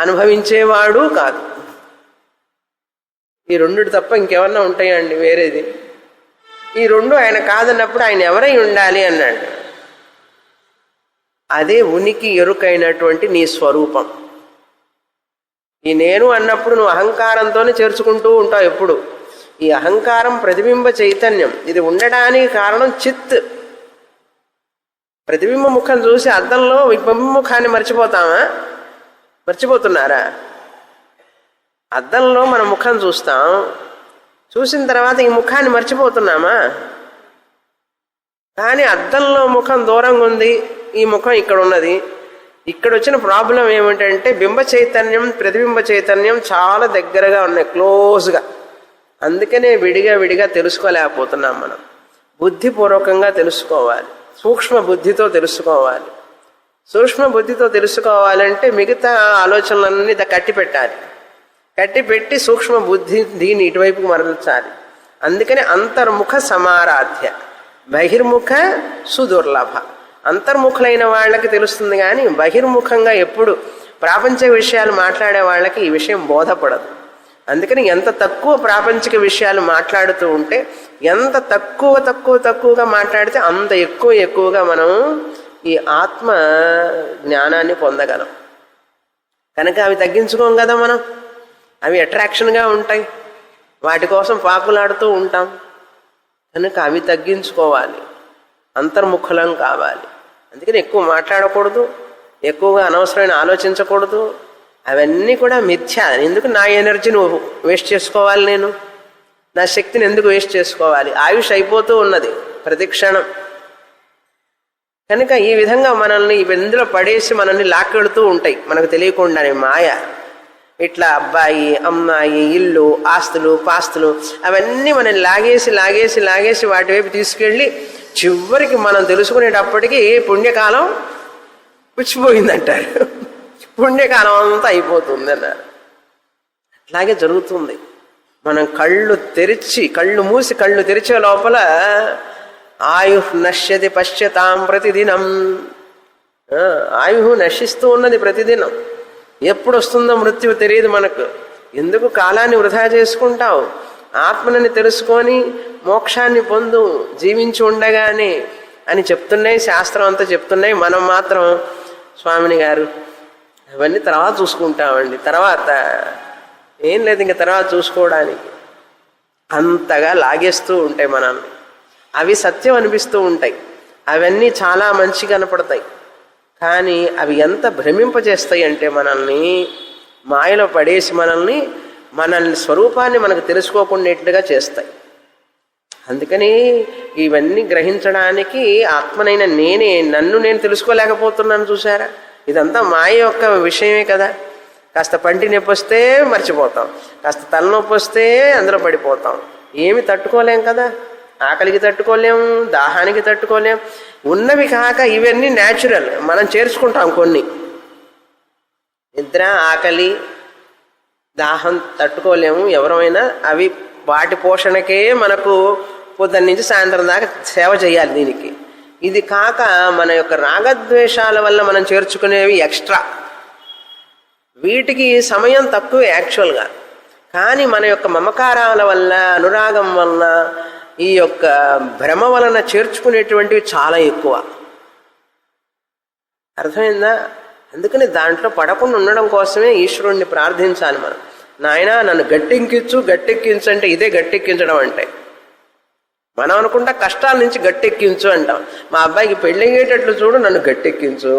అనుభవించేవాడు కాదు. ఈ రెండు తప్ప ఇంకెవరన్నా ఉంటాయండి వేరేది? ఈ రెండు ఆయన కాదన్నప్పుడు ఆయన ఎవరై ఉండాలి అన్నాడు. అదే ఉనికి ఎరుకైనటువంటి నీ స్వరూపం. ఈ నేను అన్నప్పుడు నువ్వు అహంకారంతోనే చేర్చుకుంటూ ఉంటావు ఎప్పుడు. ఈ అహంకారం ప్రతిబింబ చైతన్యం, ఇది ఉండడానికి కారణం చిత్. ప్రతిబింబ ముఖం చూసి అద్దంలో బింబముఖాన్ని మర్చిపోతామా? మర్చిపోతున్నారా? అద్దంలో మన ముఖం చూస్తాం, చూసిన తర్వాత ఈ ముఖాన్ని మర్చిపోతున్నామా? కానీ అద్దంలో ముఖం దూరంగా ఉంది, ఈ ముఖం ఇక్కడ ఉన్నది. ఇక్కడ వచ్చిన ప్రాబ్లం ఏమిటంటే బింబ చైతన్యం ప్రతిబింబ చైతన్యం చాలా దగ్గరగా ఉన్నాయి, క్లోజ్గా. అందుకనే విడిగా విడిగా తెలుసుకోలేకపోతున్నాం మనం. బుద్ధిపూర్వకంగా తెలుసుకోవాలి, సూక్ష్మ బుద్ధితో తెలుసుకోవాలి. సూక్ష్మ బుద్ధితో తెలుసుకోవాలంటే మిగతా ఆలోచనలన్నీ కట్టి పెట్టాలి. కట్టి పెట్టి సూక్ష్మ బుద్ధి దీన్ని ఇటువైపుకు మరల్చాలి. అందుకని అంతర్ముఖ సమారాధ్య, బహిర్ముఖ సుదుర్లభ. అంతర్ముఖులైన వాళ్ళకి తెలుస్తుంది, కానీ బహిర్ముఖంగా ఎప్పుడు ప్రాపంచిక విషయాలు మాట్లాడే వాళ్ళకి ఈ విషయం బోధపడదు. అందుకని ఎంత తక్కువ ప్రాపంచిక విషయాలు మాట్లాడుతూ ఉంటే, ఎంత తక్కువగా మాట్లాడితే అంత ఎక్కువగా మనం ఈ ఆత్మ జ్ఞానాన్ని పొందగలం. కనుక అవి తగ్గించుకోం కదా మనం. అవి అట్రాక్షన్గా ఉంటాయి, వాటి కోసం పాకులాడుతూ ఉంటాం. కనుక అవి తగ్గించుకోవాలి, అంతర్ముఖులం కావాలి. అందుకని ఎక్కువ మాట్లాడకూడదు, ఎక్కువగా అనవసరమైన ఆలోచించకూడదు. అవన్నీ కూడా మిథ్య. ఎందుకు నా ఎనర్జీని వేస్ట్ చేసుకోవాలి? నేను నా శక్తిని ఎందుకు వేస్ట్ చేసుకోవాలి? ఆయుష్ అయిపోతూ ఉన్నది ప్రతి క్షణం. కనుక ఈ విధంగా మనల్ని ఇందులో పడేసి మనల్ని లాక్కెడుతూ ఉంటాయి మనకు తెలియకుండానే మాయ. ఇట్లా అబ్బాయి అమ్మాయి ఇల్లు ఆస్తులు పాస్తులు అవన్నీ మనం లాగేసి వాటి వైపు తీసుకెళ్ళి చివరికి మనం తెలుసుకునేటప్పటికీ పుణ్యకాలం పుచ్చిపోయిందంటారు. పుణ్యకాలం అంతా అయిపోతుంది అన్నారు. అట్లాగే జరుగుతుంది. మనం కళ్ళు మూసి కళ్ళు తెరిచే లోపల ఆయు నశ్యతి పశ్యతాం ప్రతిదినం. ఆయు నశిస్తూ ఉన్నది ప్రతిదినం. ఎప్పుడు వస్తుందో మృత్యువు తెలియదు మనకు. ఎందుకు కాలాన్ని వృధా చేసుకుంటావు? ఆత్మని తెలుసుకొని మోక్షాన్ని పొందు, జీవించి ఉండగానే అని చెప్తున్నాయి శాస్త్రం అంతా చెప్తున్నాయి. మనం మాత్రం స్వామిని గారు అవన్నీ తర్వాత చూసుకుంటామండి, తర్వాత ఏం లేదు ఇంకా తర్వాత చూసుకోవడానికి, అంతగా లాగేస్తూ ఉంటాయి మనల్ని. అవి సత్యం అనిపిస్తూ ఉంటాయి, అవన్నీ చాలా మంచి కనపడతాయి. కానీ అవి ఎంత భ్రమింపజేస్తాయి అంటే మనల్ని మాయలో పడేసి మనల్ని స్వరూపాన్ని మనకు తెలుసుకోకుండాట్లుగా చేస్తాయి. అందుకని ఇవన్నీ గ్రహించడానికి ఆత్మనైన నన్ను నేను తెలుసుకోలేకపోతున్నాను. చూసారా, ఇదంతా మాయ యొక్క విషయమే కదా. కాస్త పంటి నొప్పి వస్తే మర్చిపోతాం, కాస్త తలనొప్పి వస్తే అందులో పడిపోతాం. ఏమి తట్టుకోలేం కదా. ఆకలికి తట్టుకోలేం, దాహానికి తట్టుకోలేం. ఉన్నవి కాక ఇవన్నీ న్యాచురల్, మనం చేర్చుకుంటాం కొన్ని. నిద్ర ఆకలి దాహం తట్టుకోలేము ఎవరైనా. అవి వాటి పోషణకే మనకు పొద్దున్న నుంచి సాయంత్రం దాకా సేవ చేయాలి దీనికి. ఇది కాక మన యొక్క రాగద్వేషాల వల్ల మనం చేర్చుకునేవి ఎక్స్ట్రా. వీటికి సమయం తక్కువే యాక్చువల్గా. కానీ మన యొక్క మమకారాల వల్ల అనురాగం వల్ల ఈ యొక్క భ్రమ వలన చేర్చుకునేటువంటివి చాలా ఎక్కువ. అర్థమైందా? అందుకని దాంట్లో పడకుండా ఉండడం కోసమే ఈశ్వరుణ్ణి ప్రార్థించాలి మనం. నాయనా నన్ను గట్టెక్కించు, గట్టెక్కించు అంటే ఇదే గట్టెక్కించడం అంటే. మనం అనుకుంటా కష్టాల నుంచి గట్టెక్కించు అంటాం. మా అబ్బాయికి పెళ్ళయ్యేటట్లు చూడు, నన్ను గట్టెక్కించు.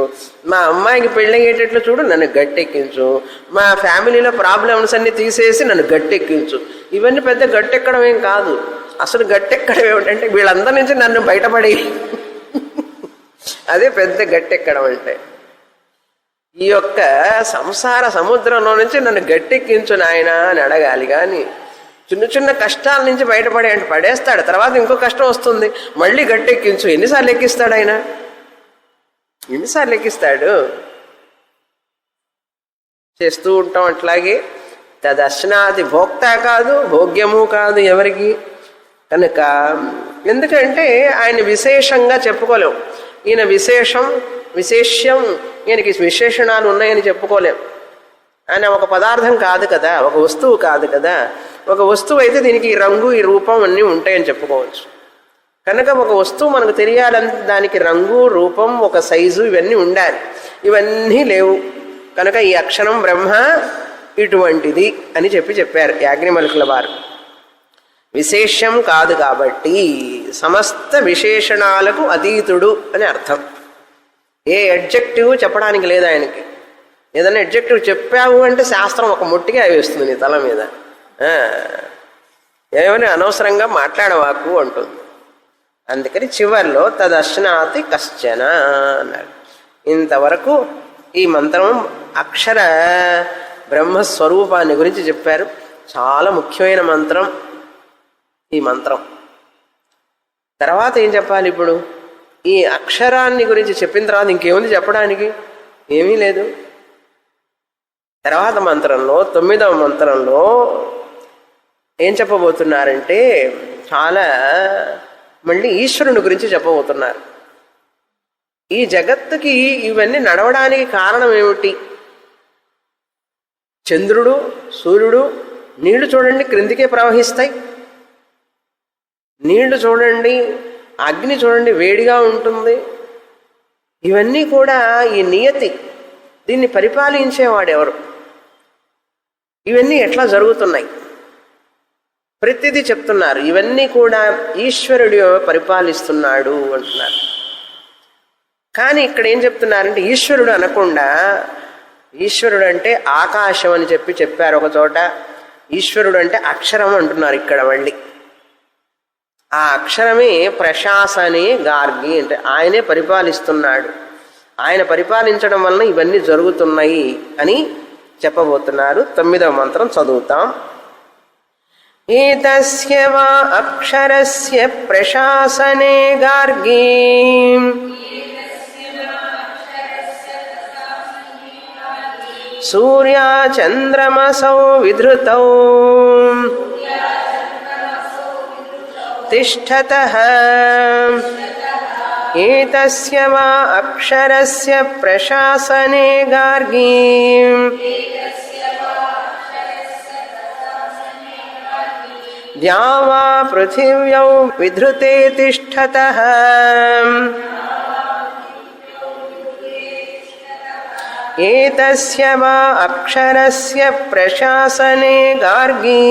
మా అమ్మాయికి పెళ్ళయ్యేటట్లు చూడు, నన్ను గట్టెక్కించు. మా ఫ్యామిలీలో ప్రాబ్లమ్స్ అన్ని తీసేసి నన్ను గట్టెక్కించు. ఇవన్నీ పెద్ద గట్టెక్కడం ఏం కాదు. అసలు గట్టెక్కడం ఏమిటంటే వీళ్ళందరి నుంచి నన్ను బయటపడి అదే పెద్ద గట్టెక్కడం అంటే. ఈ యొక్క సంసార సముద్రంలో నుంచి నన్ను గట్టెక్కించు నాయనా అని అడగాలి. కానీ చిన్న చిన్న కష్టాల నుంచి బయటపడే అంటే పడేస్తాడు, తర్వాత ఇంకో కష్టం వస్తుంది, మళ్ళీ గట్టెక్కించు. ఎన్నిసార్లు ఎక్కిస్తాడు ఆయన? ఎన్నిసార్లు ఎక్కిస్తాడు? చేస్తూ ఉంటాం అట్లాగే. తదర్శనాది భోక్త కాదు, భోగ్యము కాదు ఎవరికి. కనుక ఎందుకంటే ఆయన విశేషంగా చెప్పుకోలేము. ఈయన విశేషం విశేష్యం, ఈయనకి విశేషణాలు ఉన్నాయని చెప్పుకోలేం. ఆయన ఒక పదార్థం కాదు కదా, ఒక వస్తువు కాదు కదా. ఒక వస్తువు అయితే దీనికి ఈ రంగు ఈ రూపం అన్నీ ఉంటాయని చెప్పుకోవచ్చు. కనుక ఒక వస్తువు మనకు తెలియాలంటే దానికి రంగు రూపం ఒక సైజు ఇవన్నీ ఉండాలి. ఇవన్నీ లేవు. కనుక ఈ అక్షరం బ్రహ్మ ఇటువంటిది అని చెప్పారు యాజ్ఞవల్కుల వారు. విశేషం కాదు కాబట్టి సమస్త విశేషణాలకు అతీతుడు అని అర్థం. ఏ అడ్జెక్టివ్ చెప్పడానికి లేదు ఆయనకి. ఏదైనా అడ్జెక్టివ్ చెప్పావు అంటే శాస్త్రం ఒక ముట్టిగా వేస్తుంది నీ తల మీద. ఏమైనా అనవసరంగా మాట్లాడవాకు అంటుంది. అందుకని చివర్లో తదర్శనాతి కశ్చన అన్నాడు. ఇంతవరకు ఈ మంత్రం అక్షర బ్రహ్మస్వరూపాన్ని గురించి చెప్పారు. చాలా ముఖ్యమైన మంత్రం ఈ మంత్రం. తర్వాత ఏం చెప్పాలి? ఇప్పుడు ఈ అక్షరాన్ని గురించి చెప్పిన తర్వాత ఇంకేముంది చెప్పడానికి? ఏమీ లేదు. తర్వాత మంత్రంలో 9వ మంత్రంలో ఏం చెప్పబోతున్నారంటే చాలా మళ్ళీ ఈశ్వరుని గురించి చెప్పబోతున్నారు. ఈ జగత్తుకి ఇవన్నీ నడవడానికి కారణం ఏమిటి? చంద్రుడు, సూర్యుడు, నీళ్లు చూడండి క్రిందికే ప్రవహిస్తాయి. నీళ్లు చూడండి, అగ్ని చూడండి వేడిగా ఉంటుంది. ఇవన్నీ కూడా ఈ నియతి, దీన్ని పరిపాలించేవాడెవరు? ఇవన్నీ ఎట్లా జరుగుతున్నాయి? ప్రతిదీ చెప్తున్నారు. ఇవన్నీ కూడా ఈశ్వరుడు పరిపాలిస్తున్నాడు అంటున్నారు. కానీ ఇక్కడ ఏం చెప్తున్నారంటే ఈశ్వరుడు అనకుండా ఈశ్వరుడు అంటే ఆకాశం అని చెప్పారు ఒక చోట. ఈశ్వరుడు అంటే అక్షరం అంటున్నారు ఇక్కడ మళ్ళీ. ఆ అక్షరమే ప్రశాసనే గార్గి అంటే ఆయనే పరిపాలిస్తున్నాడు. ఆయన పరిపాలించడం వలన ఇవన్నీ జరుగుతున్నాయి అని చెప్పబోతున్నారు. 9వ మంత్రం చదువుతాం. ఏతస్య వా అక్షరస్య ప్రశాసనే గార్గి సూర్యా చంద్రమసౌ విధృతౌ తిష్టతః ఏతస్య వా అక్షరస్య ప్రశాసనే గార్గి ద్యావా పృథివ్యౌ విధృతే తిష్టతః ఏతస్య వా అక్షరస్య ప్రశాసనే గార్గి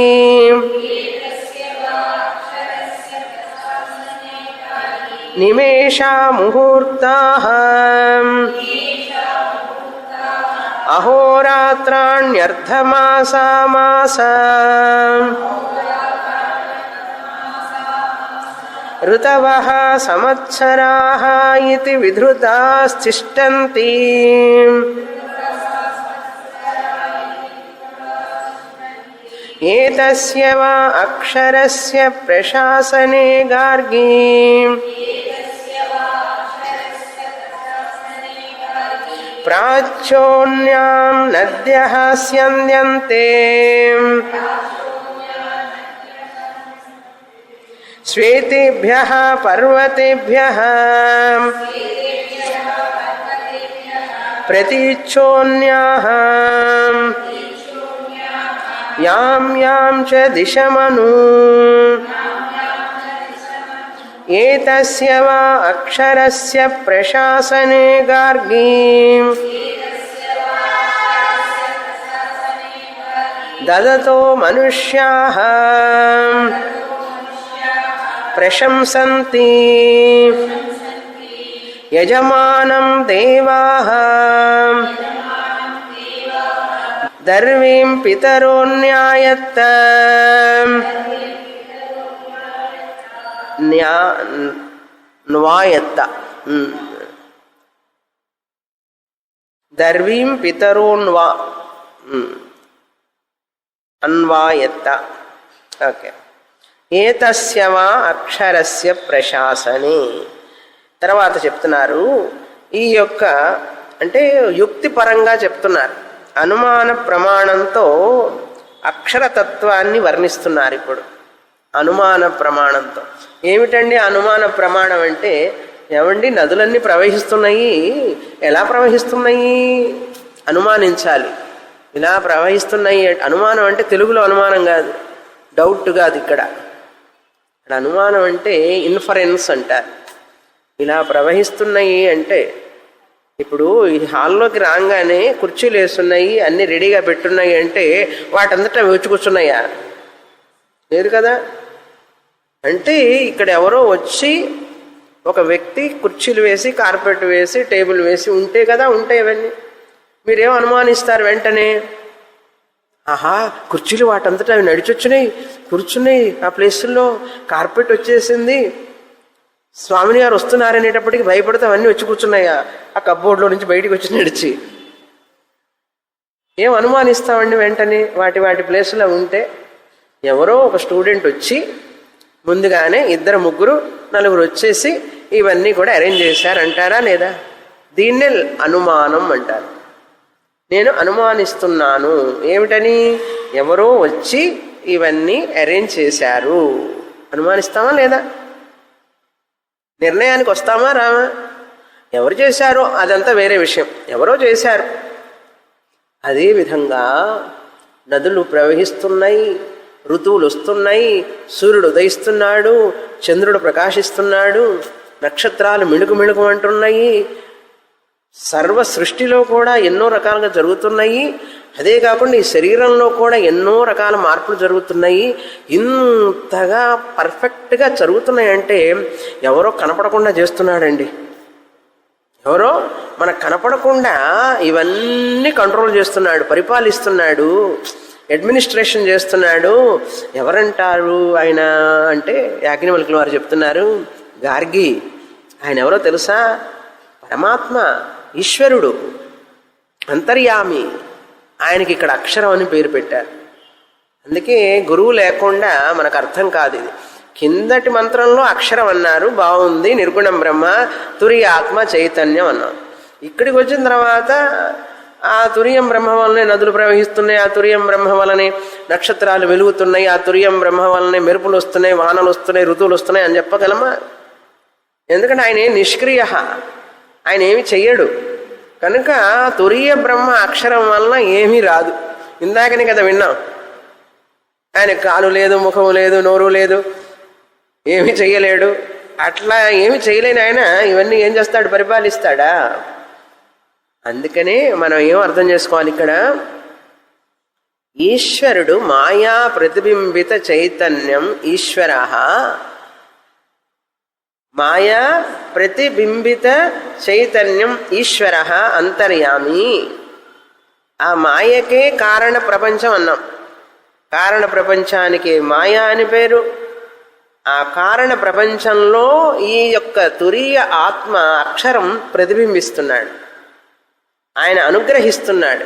నిమేషా ముహూర్తాః అహోరాత్రాణ్యర్ధమాసా మాసా ఋతవః సంవత్సరాః ఇతి విధృతాస్తిష్టంతి ఏతస్య వా అక్షరస్య ప్రశాసనే గార్గి ప్రాచ్యోన్యాం నద్యః స్యంద్యంతే శ్వేతేభ్యః పర్వతేభ్యః ప్రతీచ్ఛోన్యాః యాం యాం చ దిశమను ఏతస్య వా అక్షరస్య ప్రశాసనే గార్గీ దదతో మనుష్యాః ప్రశంసంతి యజమానం దేవాః దర్వీం పితరోన్యాయత్త న్వాయత్త దర్వీం పితరోన్వా అన్వాయత్త. ఓకే. ఏతస్య వా అక్షరస్య ప్రశాసనే. తర్వాత చెప్తున్నారు ఈ యొక్క అంటే యుక్తిపరంగా చెప్తున్నారు. అనుమాన ప్రమాణంతో అక్షరతత్వాన్ని వర్ణిస్తున్నారు. ఇప్పుడు అనుమాన ప్రమాణంతో ఏమిటండి అనుమాన ప్రమాణం అంటే? ఏమండి నదులన్నీ ప్రవహిస్తున్నాయి, ఎలా ప్రవహిస్తున్నాయి అనుమానించాలి. ఇలా ప్రవహిస్తున్నాయి. అనుమానం అంటే తెలుగులో అనుమానం కాదు, డౌట్ కాదు. ఇక్కడ అనుమానం అంటే ఇన్ఫరెన్స్ అంటారు. ఇలా ప్రవహిస్తున్నాయి అంటే ఇప్పుడు ఈ హాల్లోకి రాగానే కుర్చీలు వేస్తున్నాయి, అన్నీ రెడీగా పెట్టున్నాయి అంటే వాటంతటా వచ్చి కూర్చున్నాయా? లేదు కదా. అంటే ఇక్కడ ఎవరో వచ్చి ఒక వ్యక్తి కుర్చీలు వేసి కార్పెట్ వేసి టేబుల్ వేసి ఉంటే కదా ఉంటాయి ఇవన్నీ. మీరేం అనుమానిస్తారు వెంటనే? ఆహా కుర్చీలు వాటంతటా అవి నడిచొచ్చినాయి, కూర్చున్నాయి, ఆ ప్లేసుల్లో కార్పెట్ వచ్చేసింది, స్వామిని గారు వస్తున్నారనేటప్పటికి భయపడితే అవన్నీ వచ్చి కూర్చున్నాయా? ఆ కబ్బోర్డ్లో నుంచి బయటికి వచ్చి నడిచి ఏం అనుమానిస్తామండి వెంటనే? వాటి వాటి ప్లేసులో ఉంటే ఎవరో ఒక స్టూడెంట్ వచ్చి ముందుగానే 2, 3, 4 వచ్చేసి ఇవన్నీ కూడా అరేంజ్ చేశారంటారా లేదా? దీన్నే అనుమానం అంటారు. నేను అనుమానిస్తున్నాను ఏమిటని? ఎవరో వచ్చి ఇవన్నీ అరేంజ్ చేశారు. అనుమానిస్తామా లేదా? నిర్ణయానికి వస్తామా రామా? ఎవరు చేశారో అదంతా వేరే విషయం, ఎవరో చేశారు. అదేవిధంగా నదులు ప్రవహిస్తున్నాయి, ఋతువులు వస్తున్నాయి, సూర్యుడు ఉదయిస్తున్నాడు, చంద్రుడు ప్రకాశిస్తున్నాడు, నక్షత్రాలు మిణుకు మిణుకు అంటున్నాయి, సర్వ సృష్టిలో కూడా ఎన్నో రకాలుగా జరుగుతున్నాయి. అదే కాకుండా ఈ శరీరంలో కూడా ఎన్నో రకాల మార్పులు జరుగుతున్నాయి. ఇంతగా పర్ఫెక్ట్గా జరుగుతున్నాయంటే ఎవరో కనపడకుండా చేస్తున్నాడండి. ఎవరో మనకు కనపడకుండా ఇవన్నీ కంట్రోల్ చేస్తున్నాడు, పరిపాలిస్తున్నాడు, అడ్మినిస్ట్రేషన్ చేస్తున్నాడు. ఎవరంటారు ఆయన అంటే యాజ్ఞవల్కుల వారు చెప్తున్నారు, గార్గి. ఆయన ఎవరో తెలుసా? పరమాత్మ, ఈశ్వరుడు, అంతర్యామి. ఆయనకి ఇక్కడ అక్షరం అని పేరు పెట్టారు. అందుకే గురువు లేకుండా మనకు అర్థం కాదు ఇది. కిందటి మంత్రంలో అక్షరం అన్నారు, బాగుంది, నిర్గుణం బ్రహ్మ, తురియ ఆత్మ చైతన్యం అన్నాం. ఇక్కడికి వచ్చిన తర్వాత ఆ తురియం బ్రహ్మ వలనే నదులు ప్రవహిస్తున్నాయి, ఆ తురియం బ్రహ్మ వలనే నక్షత్రాలు వెలుగుతున్నాయి, ఆ తురియం బ్రహ్మ వలనే మెరుపులు వస్తున్నాయి, వానలు వస్తున్నాయి, ఋతువులు వస్తున్నాయి అని చెప్పగలమా? ఎందుకంటే ఆయన నిష్క్రియ, ఆయన ఏమి చెయ్యడు. కనుక తురియ బ్రహ్మ అక్షరం వలన ఏమీ రాదు. ఇందాకనే కదా విన్నాం, ఆయన కాలు లేదు, ముఖము లేదు, నోరు లేదు, ఏమి చెయ్యలేడు. అట్లా ఏమి చేయలేని ఆయన ఇవన్నీ ఏం చేస్తాడు? పరిపాలిస్తాడా? అందుకనే మనం ఏం అర్థం చేసుకోవాలి ఇక్కడ? ఈశ్వరుడు మాయా ప్రతిబింబిత చైతన్యం. ఈశ్వర మాయా ప్రతిబింబిత చైతన్యం, ఈశ్వర అంతర్యామి. ఆ మాయకే కారణ ప్రపంచం అన్నాం. కారణ ప్రపంచానికి మాయా అని పేరు. ఆ కారణ ప్రపంచంలో ఈ యొక్క తురీయ ఆత్మ అక్షరం ప్రతిబింబిస్తున్నాడు, ఆయన అనుగ్రహిస్తున్నాడు.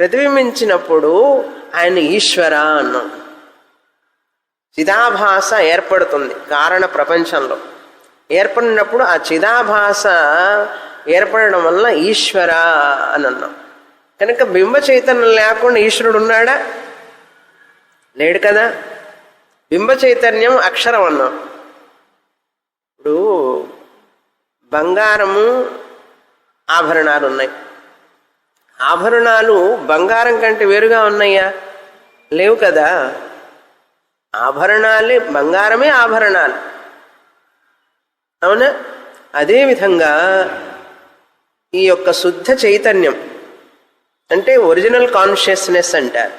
ప్రతిబింబించినప్పుడు ఆయన ఈశ్వర అన్నాం. చిదాభాస ఏర్పడుతుంది కారణ ప్రపంచంలో. ఏర్పడినప్పుడు ఆ చిదాభాస ఏర్పడడం వల్ల ఈశ్వర అని అన్నాం. కనుక బింబ చైతన్యం లేకుండా ఈశ్వరుడు ఉన్నాడా? లేడు కదా. బింబ చైతన్యం అక్షరం అన్నాం. ఇప్పుడు బంగారము ఆభరణాలు ఉన్నాయి. ఆభరణాలు బంగారం కంటే వేరుగా ఉన్నాయా? లేవు కదా. ఆభరణాలే, బంగారమే ఆభరణాలు. అవునా? అదేవిధంగా ఈ యొక్క శుద్ధ చైతన్యం అంటే ఒరిజినల్ కాన్షియస్నెస్ అంటారు.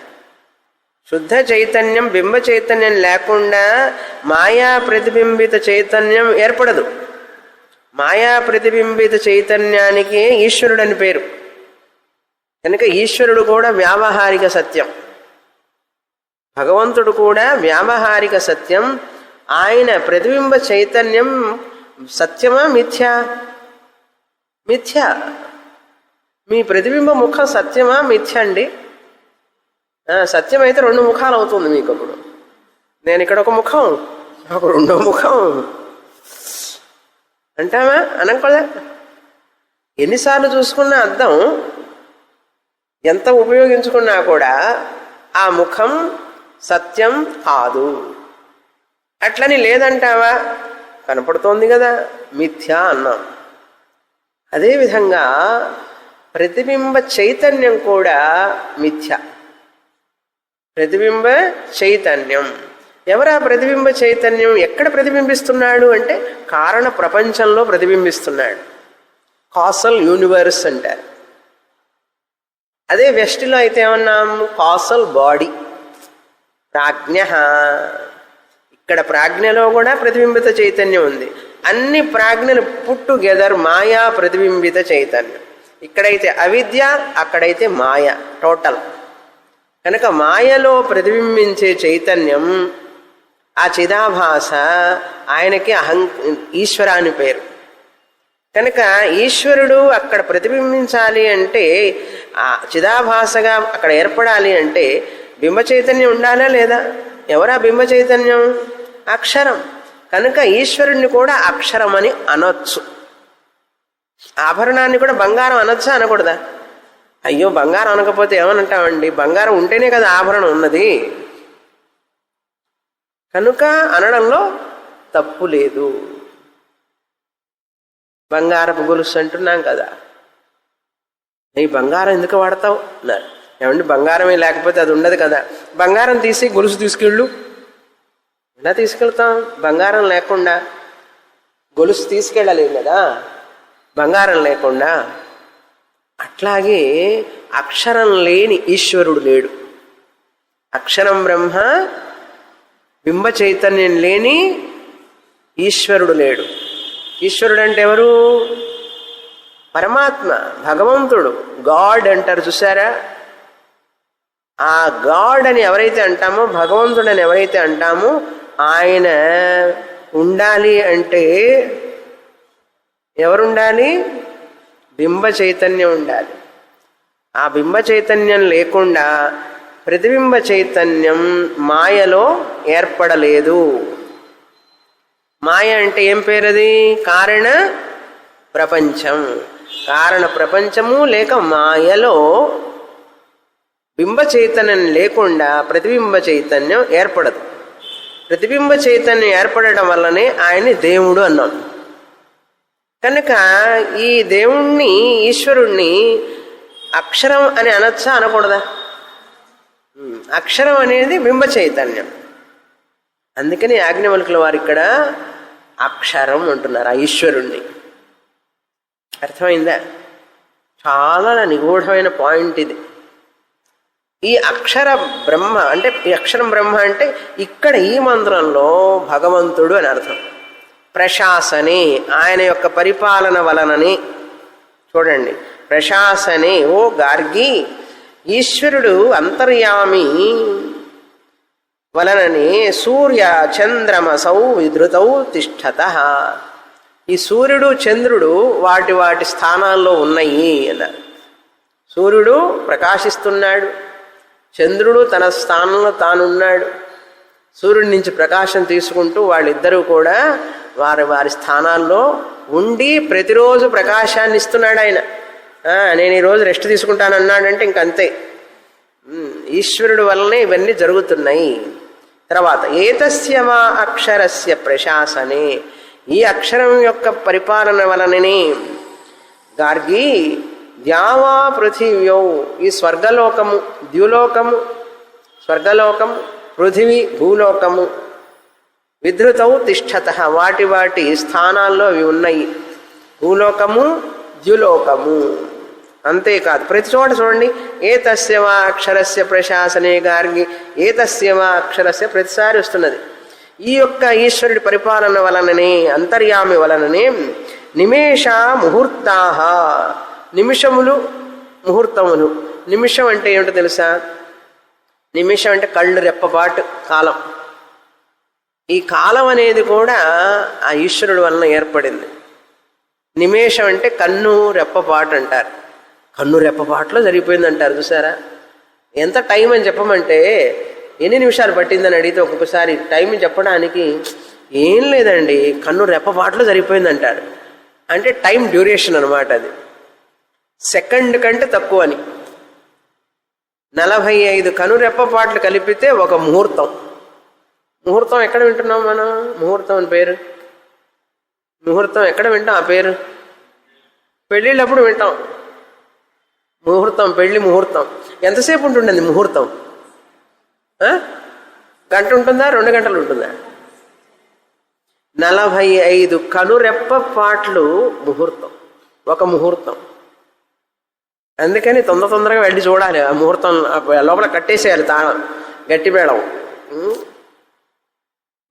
శుద్ధ చైతన్యం, బింబ చైతన్యం లేకుండా మాయా ప్రతిబింబిత చైతన్యం ఏర్పడదు. మాయా ప్రతిబింబిత చైతన్యానికి ఈశ్వరుడు అని పేరు. కనుక ఈశ్వరుడు కూడా వ్యావహారిక సత్యం, భగవంతుడు కూడా వ్యావహారిక సత్యం. ఆయన ప్రతిబింబ చైతన్యం సత్యమా మిథ్యా? మిథ్యా. మీ ప్రతిబింబ ముఖం సత్యమా మిథ్య అండి? సత్యమైతే 2 ముఖాలు అవుతుంది మీకు. అప్పుడు నేను ఇక్కడ ఒక ముఖం, ఒక 2వ ముఖం అంటామా? అనకూడదా? ఎన్నిసార్లు చూసుకున్నా అద్దం ఎంత ఉపయోగించుకున్నా కూడా ఆ ముఖం సత్యం కాదు. అట్లని లేదంటావా? కనపడుతోంది కదా, మిథ్యా అన్నాం. అదేవిధంగా ప్రతిబింబ చైతన్యం కూడా మిథ్య. ప్రతిబింబ చైతన్యం ఎవరా? ప్రతిబింబ చైతన్యం ఎక్కడ ప్రతిబింబిస్తున్నాడు అంటే కారణ ప్రపంచంలో ప్రతిబింబిస్తున్నాడు. కాసల్ యూనివర్స్ అంటారు. అదే వెస్ట్లో అయితే ఏమన్నాం? Castle body, ప్రాజ్ఞ. ఇక్కడ ప్రాజ్ఞలో కూడా ప్రతిబింబిత చైతన్యం ఉంది. అన్ని ప్రాజ్ఞలు పుట్ టుగెదర్ మాయా ప్రతిబింబిత చైతన్యం. ఇక్కడైతే అవిద్య, అక్కడైతే మాయ టోటల్. కనుక మాయలో ప్రతిబింబించే చైతన్యం ఆ చిదాభాస, ఆయనకి ఈశ్వర అని పేరు. కనుక ఈశ్వరుడు అక్కడ ప్రతిబింబించాలి అంటే, ఆ చిదాభాసగా అక్కడ ఏర్పడాలి అంటే బింబ చైతన్యం ఉండాలా లేదా? ఎవరా బింబ చైతన్యం? అక్షరం. కనుక ఈశ్వరుణ్ణి కూడా అక్షరం అని అనొచ్చు. ఆభరణాన్ని కూడా బంగారం అనొచ్చా అనకూడదా? అయ్యో బంగారం అనకపోతే ఏమనంటామండి? బంగారం ఉంటేనే కదా ఆభరణం ఉన్నది. కనుక అనడంలో తప్పు లేదు. బంగారపు గొలుసు అంటున్నాం కదా, ఈ బంగారం ఎందుకు వాడతావు అన్నారు. ఏమండి బంగారమే లేకపోతే అది ఉండదు కదా. బంగారం తీసి గొలుసు తీసుకెళ్ళు. ఎలా తీసుకెళ్తాం? బంగారం లేకుండా గొలుసు తీసుకెళ్ళలేం కదా, బంగారం లేకుండా. అట్లాగే అక్షరం లేని ఈశ్వరుడు లేడు. అక్షరం బ్రహ్మ, బింబ చైతన్యం లేని ఈశ్వరుడు లేడు. ఈశ్వరుడు అంటే ఎవరు? పరమాత్మ, భగవంతుడు, గాడ్ అంటారు చూసారా? ఆ గాడ్ అని ఎవరైతే అంటామో, భగవంతుడు అని ఎవరైతే అంటామో, ఆయన ఉండాలి అంటే ఎవరుండాలి? బింబ చైతన్యం ఉండాలి. ఆ బింబ చైతన్యం లేకుండా ప్రతిబింబ చైతన్యం మాయలో ఏర్పడలేదు. మాయ అంటే ఏం పేరది? కారణ ప్రపంచం. కారణ ప్రపంచము లేక మాయలో బింబ చైతన్యం లేకుండా ప్రతిబింబ చైతన్యం ఏర్పడదు. ప్రతిబింబ చైతన్యం ఏర్పడడం వల్లనే ఆయన్ని దేవుడు అన్నాం. కనుక ఈ దేవుణ్ణి, ఈశ్వరుణ్ణి అక్షరం అని అనొచ్చా అనకూడదా? అక్షరం అనేది బింబ చైతన్యం. అందుకని యాజ్ఞవల్కుల వారు ఇక్కడ అక్షరం అంటున్నారు ఆ ఈశ్వరుణ్ణి. అర్థమైందా? చాలా నిగూఢమైన పాయింట్ ఇది. ఈ అక్షర బ్రహ్మ అంటే, ఈ అక్షరం బ్రహ్మ అంటే ఇక్కడ ఈ మంత్రంలో భగవంతుడు అని అర్థం. ప్రశాసనే, ఆయన యొక్క పరిపాలన వలనని. చూడండి, ప్రశాసనే ఓ గార్గి, ఈశ్వరుడు అంతర్యామి వలనని సూర్య చంద్రమసౌ విధృతౌ తిష్టత. ఈ సూర్యుడు చంద్రుడు వాటి వాటి స్థానాల్లో ఉన్నాయి అన్నారు. సూర్యుడు ప్రకాశిస్తున్నాడు, చంద్రుడు తన స్థానంలో తానున్నాడు. సూర్యుడి నుంచి ప్రకాశం తీసుకుంటూ వాళ్ళిద్దరూ కూడా వారి వారి స్థానాల్లో ఉండి ప్రతిరోజు ప్రకాశాన్ని ఇస్తున్నాడు ఆయన. నేను ఈరోజు రెస్ట్ తీసుకుంటానన్నాడంటే ఇంకంతే. ఈశ్వరుడు వల్లనే ఇవన్నీ జరుగుతున్నాయి. తర్వాత ఏతస్య వా అక్షరస్య ప్రశాసనే, ఈ అక్షరం యొక్క పరిపాలన వలననే గార్గి ద్యావా పృథివ్యౌ, ఈ స్వర్గలోకము, ద్యులోకము, స్వర్గలోకము, పృథివీ భూలోకము, విధృతౌ తిష్టతః వాటి వాటి స్థానాల్లో అవి ఉన్నాయి. భూలోకము ద్యులోకము. అంతేకాదు ప్రతి చోట చూడండి ఏతస్య వా అక్షరస్య ప్రశాసనే గార్గి ఏతస్య వా అక్షరస్య ప్రతిసారి వస్తున్నది. ఈ యొక్క ఈశ్వరుడి పరిపాలన వలననే అంతర్యామి వలననే నిమేష ముహూర్తాః నిమిషములు ముహూర్తములు. నిమిషం అంటే ఏమిటో తెలుసా? నిమిషం అంటే కళ్ళు రెప్పపాటు కాలం. ఈ కాలం అనేది కూడా ఆ ఈశ్వరుడు వలన ఏర్పడింది. నిమేషం అంటే కన్ను రెప్పపాటు అంటారు. కన్ను రెప్పపాటులో జరిగిపోయింది అంటారు చూసారా. ఎంత టైం అని చెప్పమంటే ఎన్ని నిమిషాలు పట్టిందని అడిగితే ఒక్కొక్కసారి టైం చెప్పడానికి ఏం లేదండి కన్ను రెప్పపాటులో జరిగిపోయింది అంటారు. అంటే టైం డ్యూరేషన్ అనమాట. అది సెకండ్ కంటే తక్కువ అని. 45 కనురెప్పపాట్లు కలిపితే ఒక ముహూర్తం. ముహూర్తం ఎక్కడ వింటున్నాం మనం? ముహూర్తం అని పేరు. ముహూర్తం ఎక్కడ వింటాం? ఆ పేరు పెళ్ళిళ్ళప్పుడు వింటాం. ముహూర్తం, పెళ్లి ముహూర్తం. ఎంతసేపు ఉంటుందండి ముహూర్తం? గంట ఉంటుందా? 2 గంటలు ఉంటుందా? 45 కనురెప్పపాట్లు ముహూర్తం. ఒక ముహూర్తం. అందుకని తొందరగా వెళ్ళి చూడాలి. ఆ ముహూర్తం లోపల కట్టేసేయాలి తాళం, గట్టి మేళం.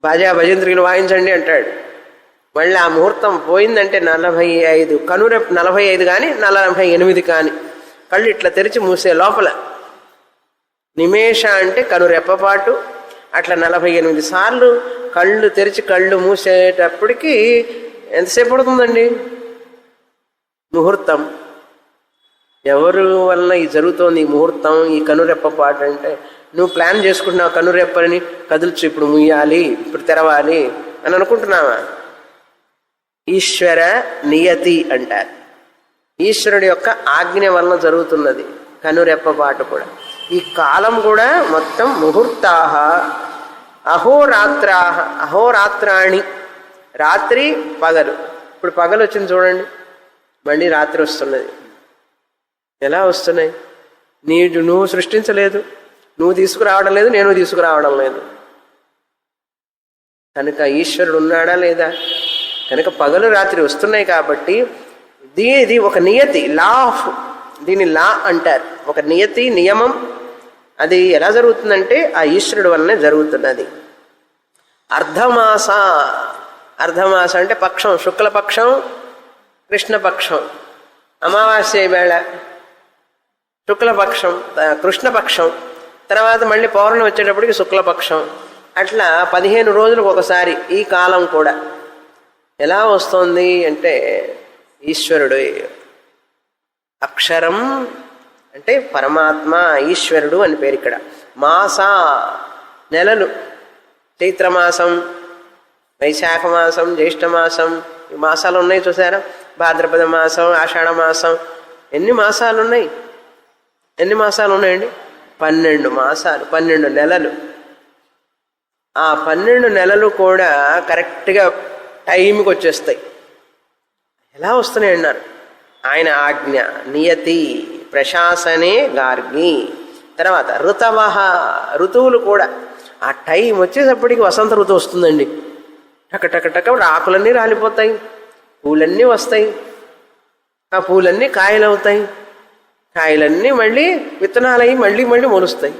బాజా భజంత్రికలు వాయించండి అంటాడు. మళ్ళీ ఆ ముహూర్తం పోయిందంటే 45 కనురెప్ప 45 కానీ 48 కానీ కళ్ళు ఇట్లా తెరిచి మూసే లోపల నిమేష అంటే కనురెప్పపాటు. అట్లా 48 సార్లు కళ్ళు తెరిచి కళ్ళు మూసేటప్పటికి ఎంతసేపు పడుతుందండి ముహూర్తం? ఎవరు వలన ఈ జరుగుతోంది ఈ ముహూర్తం, ఈ కనురెప్పపాటు అంటే? నువ్వు ప్లాన్ చేసుకుంటున్నావు కనురెప్పని కదుల్చు, ఇప్పుడు ముయ్యాలి, ఇప్పుడు తెరవాలి అని అనుకుంటున్నావా? ఈశ్వర నియతి అంటారు. ఈశ్వరుడి యొక్క ఆజ్ఞ వలన జరుగుతున్నది కనురెప్పపాటు కూడా. ఈ కాలం కూడా మొత్తం ముహూర్తాహ అహోరాత్రాహ అహోరాత్రాణి. రాత్రి పగలు. ఇప్పుడు పగలు వచ్చింది చూడండి, మళ్ళీ రాత్రి వస్తున్నది. ఎలా వస్తున్నాయి? నువ్వు సృష్టించలేదు, నువ్వు తీసుకురావడం లేదు, నేను తీసుకురావడం లేదు. కనుక ఈశ్వరుడు ఉన్నాడా లేదా? కనుక పగలు రాత్రి వస్తున్నాయి కాబట్టి ఇది ఒక నియతి, లా ఆఫ్, దీని లా అంటారు. ఒక నియతి, నియమం. అది ఎలా జరుగుతుందంటే ఆ ఈశ్వరుడు వల్లనే జరుగుతున్నది. అర్ధమాస. అర్ధమాస అంటే పక్షం, శుక్లపక్షం, కృష్ణపక్షం. అమావాస్య వేళ శుక్లపక్షం, కృష్ణపక్షం, తర్వాత మళ్ళీ పౌర్ణమి వచ్చేటప్పటికి శుక్లపక్షం. అట్లా 15 రోజులకు ఒకసారి ఈ కాలం కూడా. ఎలా వస్తుంది అంటే ఈశ్వరుడు. అక్షరం అంటే పరమాత్మ, ఈశ్వరుడు అని పేరు ఇక్కడ. మాస నెలలు. చైత్రమాసం, వైశాఖ మాసం, జ్యేష్ఠమాసం, ఈ మాసాలు ఉన్నాయి చూసారా. భాద్రపద మాసం, ఆషాఢ మాసం. ఎన్ని మాసాలు ఉన్నాయి? ఎన్ని మాసాలు ఉన్నాయండి? 12 మాసాలు, 12 నెలలు. ఆ 12 నెలలు కూడా కరెక్ట్గా టైంకి వచ్చేస్తాయి. ఎలా వస్తున్నాయి అన్నారు? ఆయన ఆజ్ఞ, నియతి, ప్రశాసనే గార్గి. తర్వాత ఋతవ, ఋతువులు కూడా ఆ టైం వచ్చేటప్పటికి వసంత ఋతువు వస్తుందండి. టక ఆకులన్నీ రాలిపోతాయి, పూలన్నీ వస్తాయి, ఆ పూలన్నీ కాయలు అవుతాయి, కాయలన్నీ మళ్ళీ విత్తనాలయ్యి మళ్ళీ మొలుస్తాయి.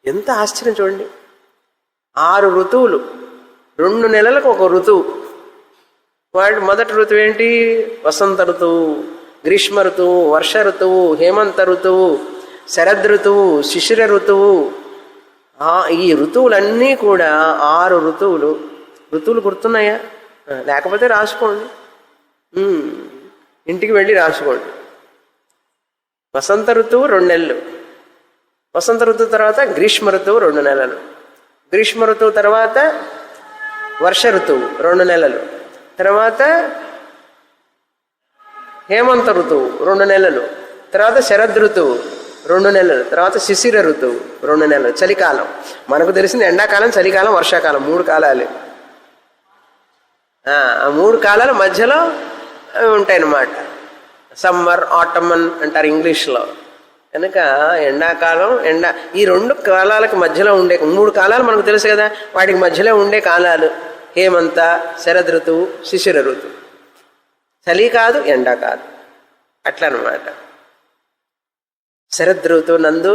ఎంత ఆశ్చర్యం చూడండి. 6 ఋతువులు, 2 నెలలకు ఒక ఋతువు. వాటి మొదటి ఋతువు ఏంటి? వసంత ఋతువు, గ్రీష్మ ఋతువు, వర్ష ఋతువు, హేమంత ఋతువు, శరద్ ఋతువు, శిశిర ఋతువు. ఈ ఋతువులన్నీ కూడా 6 ఋతువులు. ఋతువులు గుర్తున్నాయా? లేకపోతే రాసుకోండి, ఇంటికి వెళ్ళి రాసుకోండి. వసంత ఋతువు 2 నెలలు, వసంత ఋతువు తర్వాత గ్రీష్మ ఋతువు 2 నెలలు, గ్రీష్మ ఋతువు తర్వాత వర్ష ఋతువు 2 నెలలు, తర్వాత హేమంత ఋతువు 2 నెలలు, తర్వాత శరద్ ఋతువు 2 నెలలు, తర్వాత శిశిర ఋతువు 2 నెలలు. చలికాలం. మనకు తెలిసింది ఎండాకాలం, చలికాలం, వర్షాకాలం, 3 కాలాలు. ఆ 3 కాలాల మధ్యలో ఉంటాయన్నమాట. సమ్మర్, ఆటమన్ అంటారు ఇంగ్లీష్లో. కనుక ఎండాకాలం, ఈ 2 కాలాలకు మధ్యలో ఉండే 3 కాలాలు మనకు తెలుసు కదా, వాటికి మధ్యలో ఉండే కాలాలు. హేమంత, శరద్ ఋతువు, శిశిర ఋతువు. చలి కాదు, ఎండ కాదు, అట్లా అనమాట. శరద్ ఋతువు నందు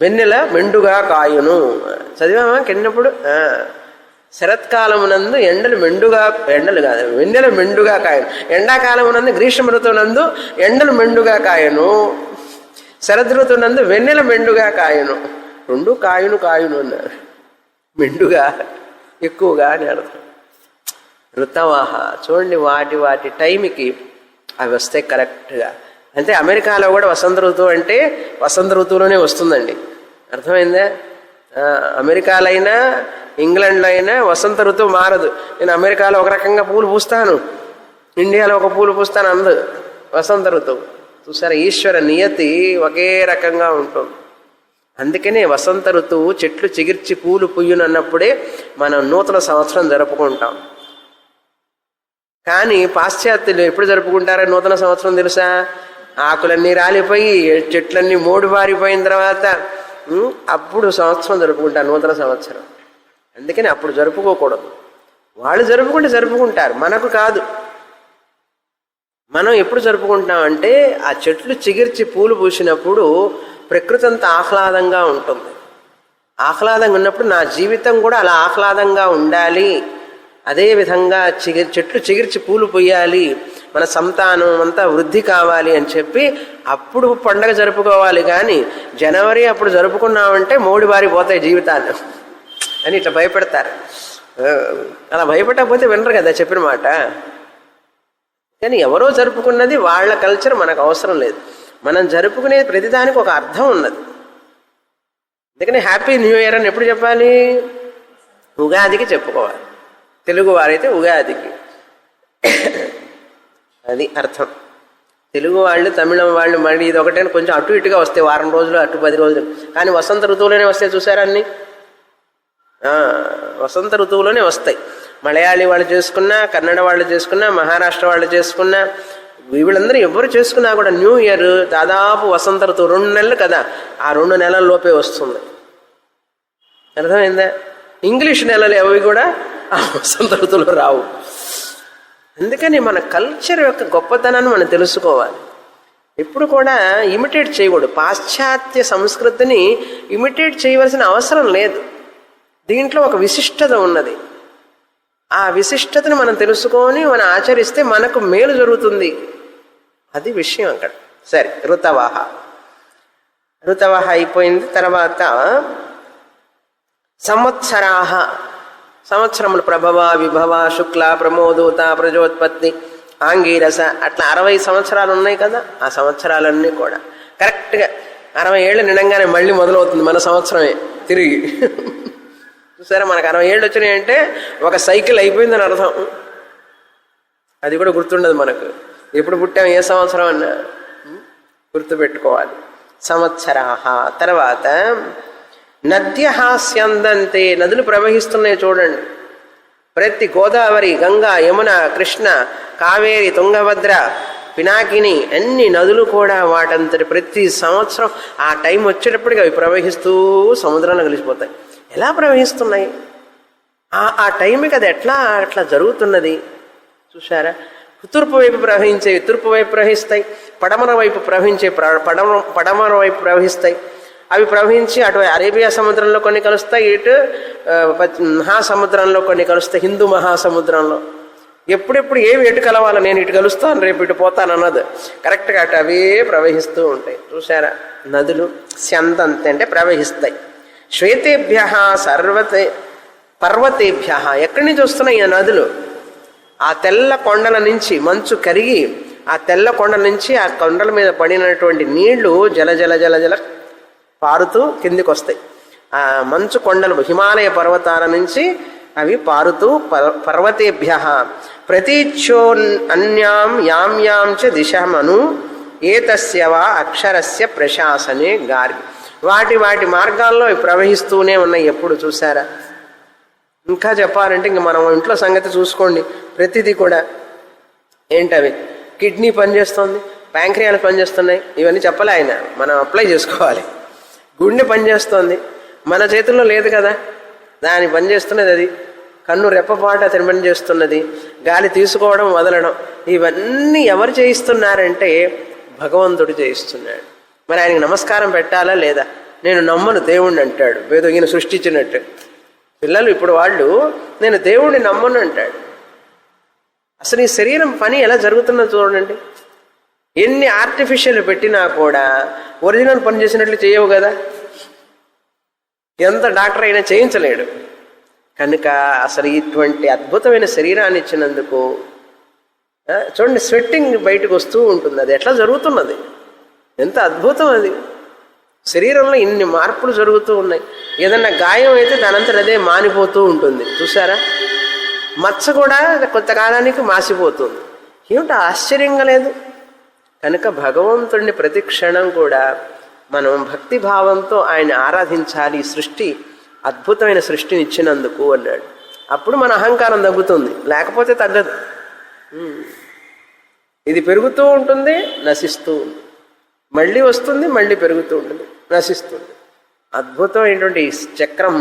వెన్నెల మెండుగా కాయును. చదివామా కిన్నప్పుడు? శరత్కాలమునందు ఎండలు కాదు, వెన్నెల మెండుగా కాయను. ఎండాకాలమునందు గ్రీష్మ ఋతువునందు ఎండలు మెండుగా కాయను. శరద్ ఋతువునందు వెన్నెల మెండుగా కాయను. రెండు కాయును అన్నారు. మెండుగా ఎక్కువగా అని అర్థం. ఋతవాహ చూడండి, వాటి టైంకి అవి వస్తాయి కరెక్ట్గా. అంటే అమెరికాలో కూడా వసంత ఋతువు అంటే వసంత ఋతువులోనే వస్తుందండి. అర్థమైందా? అమెరికాలో అయినా ఇంగ్లాండ్లో అయినా వసంత ఋతువు మారదు. నేను అమెరికాలో ఒక రకంగా పూలు పూస్తాను, ఇండియాలో ఒక పూలు పూస్తాను, అందదు వసంత ఋతువు. చూసారా, ఈశ్వర నియతి ఒకే రకంగా ఉంటుంది. అందుకనే వసంత ఋతువు చెట్లు చిగిర్చి పూలు పుయ్యునన్నప్పుడే మనం నూతన సంవత్సరం జరుపుకుంటాం. కానీ పాశ్చాత్యులు ఎప్పుడు జరుపుకుంటారో నూతన సంవత్సరం తెలుసా? ఆకులన్నీ రాలిపోయి చెట్లన్నీ మోడు బారిపోయిన తర్వాత అప్పుడు సంవత్సరం జరుపుకుంటారు, నూతన సంవత్సరం. అందుకని అప్పుడు జరుపుకోకూడదు. వాళ్ళు జరుపుకుంటారు, మనకు కాదు. మనం ఎప్పుడు జరుపుకుంటామంటే ఆ చెట్లు చిగిర్చి పూలు పూసినప్పుడు ప్రకృతి అంతా ఆహ్లాదంగా ఉంటుంది. ఆహ్లాదంగా ఉన్నప్పుడు నా జీవితం కూడా అలా ఆహ్లాదంగా ఉండాలి, అదేవిధంగా చెట్లు చిగిర్చి పూలు పొయ్యాలి, మన సంతానం అంతా వృద్ధి కావాలి అని చెప్పి అప్పుడు పండగ జరుపుకోవాలి. కానీ జనవరి అప్పుడు జరుపుకున్నామంటే మోడి బారిపోతాయి జీవితాలు అని ఇట్లా భయపెడతారు. అలా భయపెట్టకపోతే వినరు కదా చెప్పిన మాట. కానీ ఎవరో జరుపుకున్నది వాళ్ళ కల్చర్ మనకు అవసరం లేదు. మనం జరుపుకునేది ప్రతిదానికి ఒక అర్థం ఉన్నది. అందుకని హ్యాపీ న్యూ ఇయర్ అని ఎప్పుడు చెప్పాలి? ఉగాదికి చెప్పుకోవాలి. తెలుగు వారైతే ఉగాదికి, అది అర్థం. తెలుగు వాళ్ళు, తమిళం వాళ్ళు మళ్ళీ ఇది ఒకటే కొంచెం అటు ఇటుగా వస్తాయి, వారం రోజులు అటు 10 రోజులు. కానీ వసంత ఋతువులోనే వస్తాయి, చూసారా అన్నీ వసంత ఋతువులోనే వస్తాయి. మలయాళీ వాళ్ళు చేసుకున్నా, కన్నడ వాళ్ళు చేసుకున్నా, మహారాష్ట్ర వాళ్ళు చేసుకున్నా, వీళ్ళందరూ ఎవరు చేసుకున్నా కూడా న్యూ ఇయర్ దాదాపు వసంత ఋతువు 2 నెలలు కదా, ఆ 2 నెలల లోపే వస్తుంది. అర్థమైందా? ఇంగ్లీష్ నెలలు అవి కూడా ఆ వసంత ఋతువులో రావు. అందుకని మన కల్చర్ యొక్క గొప్పతనాన్ని మనం తెలుసుకోవాలి. ఎప్పుడు కూడా ఇమిటేట్ చేయకూడదు. పాశ్చాత్య సంస్కృతిని ఇమిటేట్ చేయవలసిన అవసరం లేదు. దీంట్లో ఒక విశిష్టత ఉన్నది. ఆ విశిష్టతను మనం తెలుసుకొని మనం ఆచరిస్తే మనకు మేలు జరుగుతుంది. అది విషయం అక్కడ. సరే, ఋతవః అయిపోయింది. తర్వాత సంవత్సరాహ, సంవత్సరములు ప్రభవ, విభవ, శుక్ల, ప్రమోదూత, ప్రజోత్పత్తి, ఆంగీరస, అట్లా 60 సంవత్సరాలు ఉన్నాయి కదా. ఆ సంవత్సరాలన్నీ కూడా కరెక్ట్గా 60 ఏళ్ళు నిండంగానే మళ్ళీ మొదలవుతుంది మన సంవత్సరమే తిరిగి. చూసారా, మనకు 60 ఏళ్ళు వచ్చినాయంటే ఒక సైకిల్ అయిపోయిందని అర్థం. అది కూడా గుర్తుండదు మనకు. ఎప్పుడు పుట్టాం, ఏ సంవత్సరం అన్నా గుర్తుపెట్టుకోవాలి. సంవత్సరాహ. తర్వాత నద్యః స్యందంతే, నదులు ప్రవహిస్తున్నాయి చూడండి. ప్రతి గోదావరి, గంగా, యమున, కృష్ణ, కావేరి, తుంగభద్ర, పినాకిని, అన్ని నదులు కూడా వాటంతటి ప్రతి సంవత్సరం ఆ టైం వచ్చేటప్పటికి అవి ప్రవహిస్తూ సముద్రంలో కలిసిపోతాయి. ఎలా ప్రవహిస్తున్నాయి? ఆ టైంకి అది అట్లా జరుగుతున్నది. చూసారా, తూర్పు వైపు ప్రవహించేవి తూర్పు వైపు ప్రవహిస్తాయి, పడమర వైపు ప్రవహించే పడమర వైపు ప్రవహిస్తాయి. అవి ప్రవహించి అటు అరేబియా సముద్రంలో కొన్ని కలుస్తాయి, ఇటు మహాసముద్రంలో కొన్ని కలుస్తాయి, హిందూ మహాసముద్రంలో. ఎప్పుడెప్పుడు ఏవి ఎటు కలవాలి, నేను ఇటు కలుస్తాను, రేపు ఇటు పోతాను అన్నది కరెక్ట్గా అటు అవే ప్రవహిస్తూ ఉంటాయి. చూసారా, నదులు స్యందంతే అంటే ప్రవహిస్తాయి. శ్వేతేభ్య పర్వతేభ్య, ఎక్కడి నుంచి వస్తున్నాయి ఈ నదులు? ఆ తెల్ల కొండల నుంచి మంచు కరిగి ఆ తెల్ల కొండల నుంచి ఆ కొండల మీద పడినటువంటి నీళ్లు జల జల జల జల పారుతూ కిందికి వస్తాయి. ఆ మంచు కొండలు హిమాలయ పర్వతాల నుంచి అవి పారుతూ పర్వతేభ్య ప్రతీచ్ఛో అన్యాం యాం యాం చ దిశమను ఏతస్య వా అక్షరస్య ప్రశాసనే గార్గి. వాటి మార్గాల్లో ప్రవహిస్తూనే ఉన్నాయి. ఎప్పుడు చూసారా? ఇంకా చెప్పాలంటే ఇంక మనం ఇంట్లో సంగతి చూసుకోండి. ప్రతిదీ కూడా ఏంటవి, కిడ్నీ పనిచేస్తుంది, ప్యాంక్రియాలు పనిచేస్తున్నాయి, ఇవన్నీ చెప్పలే ఆయన, మనం అప్లై చేసుకోవాలి. గుండె పనిచేస్తుంది, మన చేతుల్లో లేదు కదా, దాని పనిచేస్తున్నది అది. కన్ను రెప్పపాట తిరుమని చేస్తున్నది, గాలి తీసుకోవడం వదలడం, ఇవన్నీ ఎవరు చేయిస్తున్నారంటే భగవంతుడు చేయిస్తున్నాడు. మరి ఆయనకి నమస్కారం పెట్టాలా లేదా? నేను నమ్మను దేవుణ్ణి అంటాడు, ఏదో ఈయన సృష్టించినట్టు. పిల్లలు ఇప్పుడు వాళ్ళు నేను దేవుణ్ణి నమ్మను అంటాడు. అసలు ఈ శరీరం పని ఎలా జరుగుతుందో చూడండి. ఎన్ని ఆర్టిఫిషియల్ పెట్టినా కూడా ఒరిజినల్ పని చేసినట్లు చేయవు కదా. ఎంత డాక్టర్ అయినా చేయించలేడు. కనుక అసలు ఇటువంటి అద్భుతమైన శరీరాన్ని ఇచ్చినందుకు చూడండి, స్వెట్టింగ్ బయటకు వస్తూ ఉంటుంది. అది ఎట్లా జరుగుతున్నది? ఎంత అద్భుతం అది. శరీరంలో ఇన్ని మార్పులు జరుగుతూ ఉన్నాయి. ఏదన్నా గాయం అయితే దానంతట అదే మానిపోతూ ఉంటుంది, చూసారా? మచ్చ కూడా కొంతకాలానికి మాసిపోతుంది. ఏమిటో ఆశ్చర్యంగా లేదు? కనుక భగవంతుడిని ప్రతి క్షణం కూడా మనం భక్తిభావంతో ఆయన ఆరాధించాలి. ఈ సృష్టి అద్భుతమైన సృష్టిని ఇచ్చినందుకు అన్నాడు. అప్పుడు మన అహంకారం తగ్గుతుంది, లేకపోతే తగ్గదు. ఇది పెరుగుతూ ఉంటుంది, నశిస్తూ ఉంటుంది, మళ్ళీ వస్తుంది, మళ్ళీ పెరుగుతూ ఉంటుంది, నశిస్తుంది. అద్భుతమైనటువంటి ఈ చక్రం,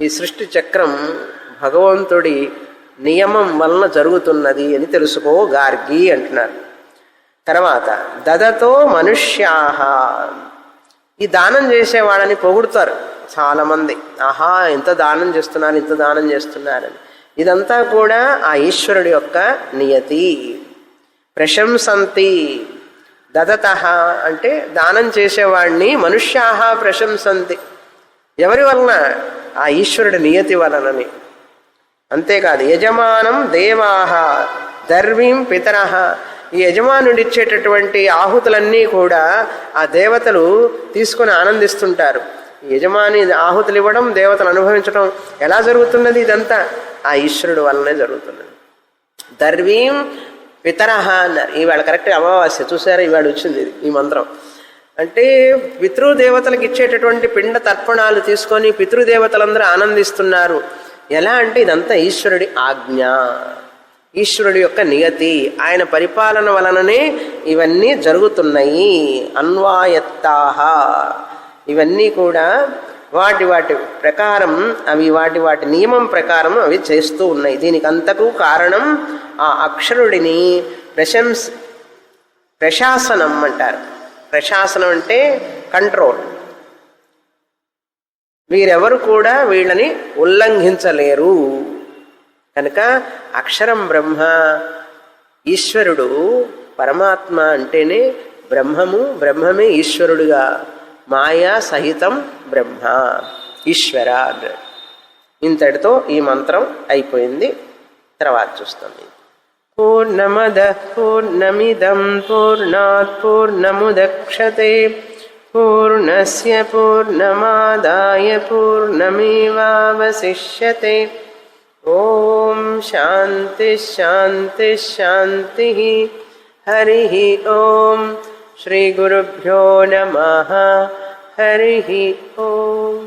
ఈ సృష్టి చక్రం భగవంతుడి నియమం వలన జరుగుతున్నది అని తెలుసుకో గార్గి అంటున్నారు. తర్వాత దదతో మనుష్యాహ, ఈ దానం చేసేవాడని పొగుడుతారు చాలామంది. ఆహా, ఎంత దానం చేస్తున్నారు, ఇంత దానం చేస్తున్నారని. ఇదంతా కూడా ఆ ఈశ్వరుడి యొక్క నియతి. ప్రశంసంతి దదత అంటే దానం చేసేవాడిని మనుష్యాహ ప్రశంసంతి. ఎవరి వలన? ఆ ఈశ్వరుడి నియతి వలనని. అంతేకాదు యజమానం దేవాహ దర్వీం పితరః, ఈ యజమానుడు ఇచ్చేటటువంటి ఆహుతులన్నీ కూడా ఆ దేవతలు తీసుకొని ఆనందిస్తుంటారు. యజమాని ఆహుతులు ఇవ్వడం, దేవతలు అనుభవించడం ఎలా జరుగుతున్నది? ఇదంతా ఆ ఈశ్వరుడు వల్లనే జరుగుతున్నది. దర్వీం పితరః అన్నారు. ఇవాళ కరెక్ట్గా అమావాస్య, చూసారా? ఇవాళ వచ్చింది ఈ మంత్రం. అంటే పితృదేవతలకు ఇచ్చేటటువంటి పిండ తర్పణాలు తీసుకొని పితృదేవతలందరూ ఆనందిస్తున్నారు. ఎలా అంటే ఇదంతా ఈశ్వరుడి ఆజ్ఞ, ఈశ్వరుడి యొక్క నియతి, ఆయన పరిపాలన వలననే ఇవన్నీ జరుగుతున్నాయి. అన్వాయత్తాహ, ఇవన్నీ కూడా వాటి వాటి ప్రకారం, అవి వాటి వాటి నియమం ప్రకారం అవి చేస్తూ ఉన్నాయి. దీనికి అంతకు కారణం ఆ అక్షరుడిని ప్రశాసనం అంటారు. ప్రశాసనం అంటే కంట్రోల్. వీరెవరు కూడా వీళ్ళని ఉల్లంఘించలేరు. కనుక అక్షరం బ్రహ్మ, ఈశ్వరుడు పరమాత్మ అంటేనే బ్రహ్మము, బ్రహ్మమే ఈశ్వరుడుగా, మాయా సహితం బ్రహ్మ ఈశ్వర. ఇంతటితో ఈ మంత్రం అయిపోయింది. తర్వాత చూస్తాం. పూర్ణమద పూర్ణమిదం పూర్ణాత్ పూర్ణముదక్ష్యతే పూర్ణస్య పూర్ణమాదాయ పూర్ణమేవావశిష్యతే. ఓం శాంతి శాంతి శాంతి. హరి ఓం. శ్రీ గురుభ్యో నమః. హరి ఓం.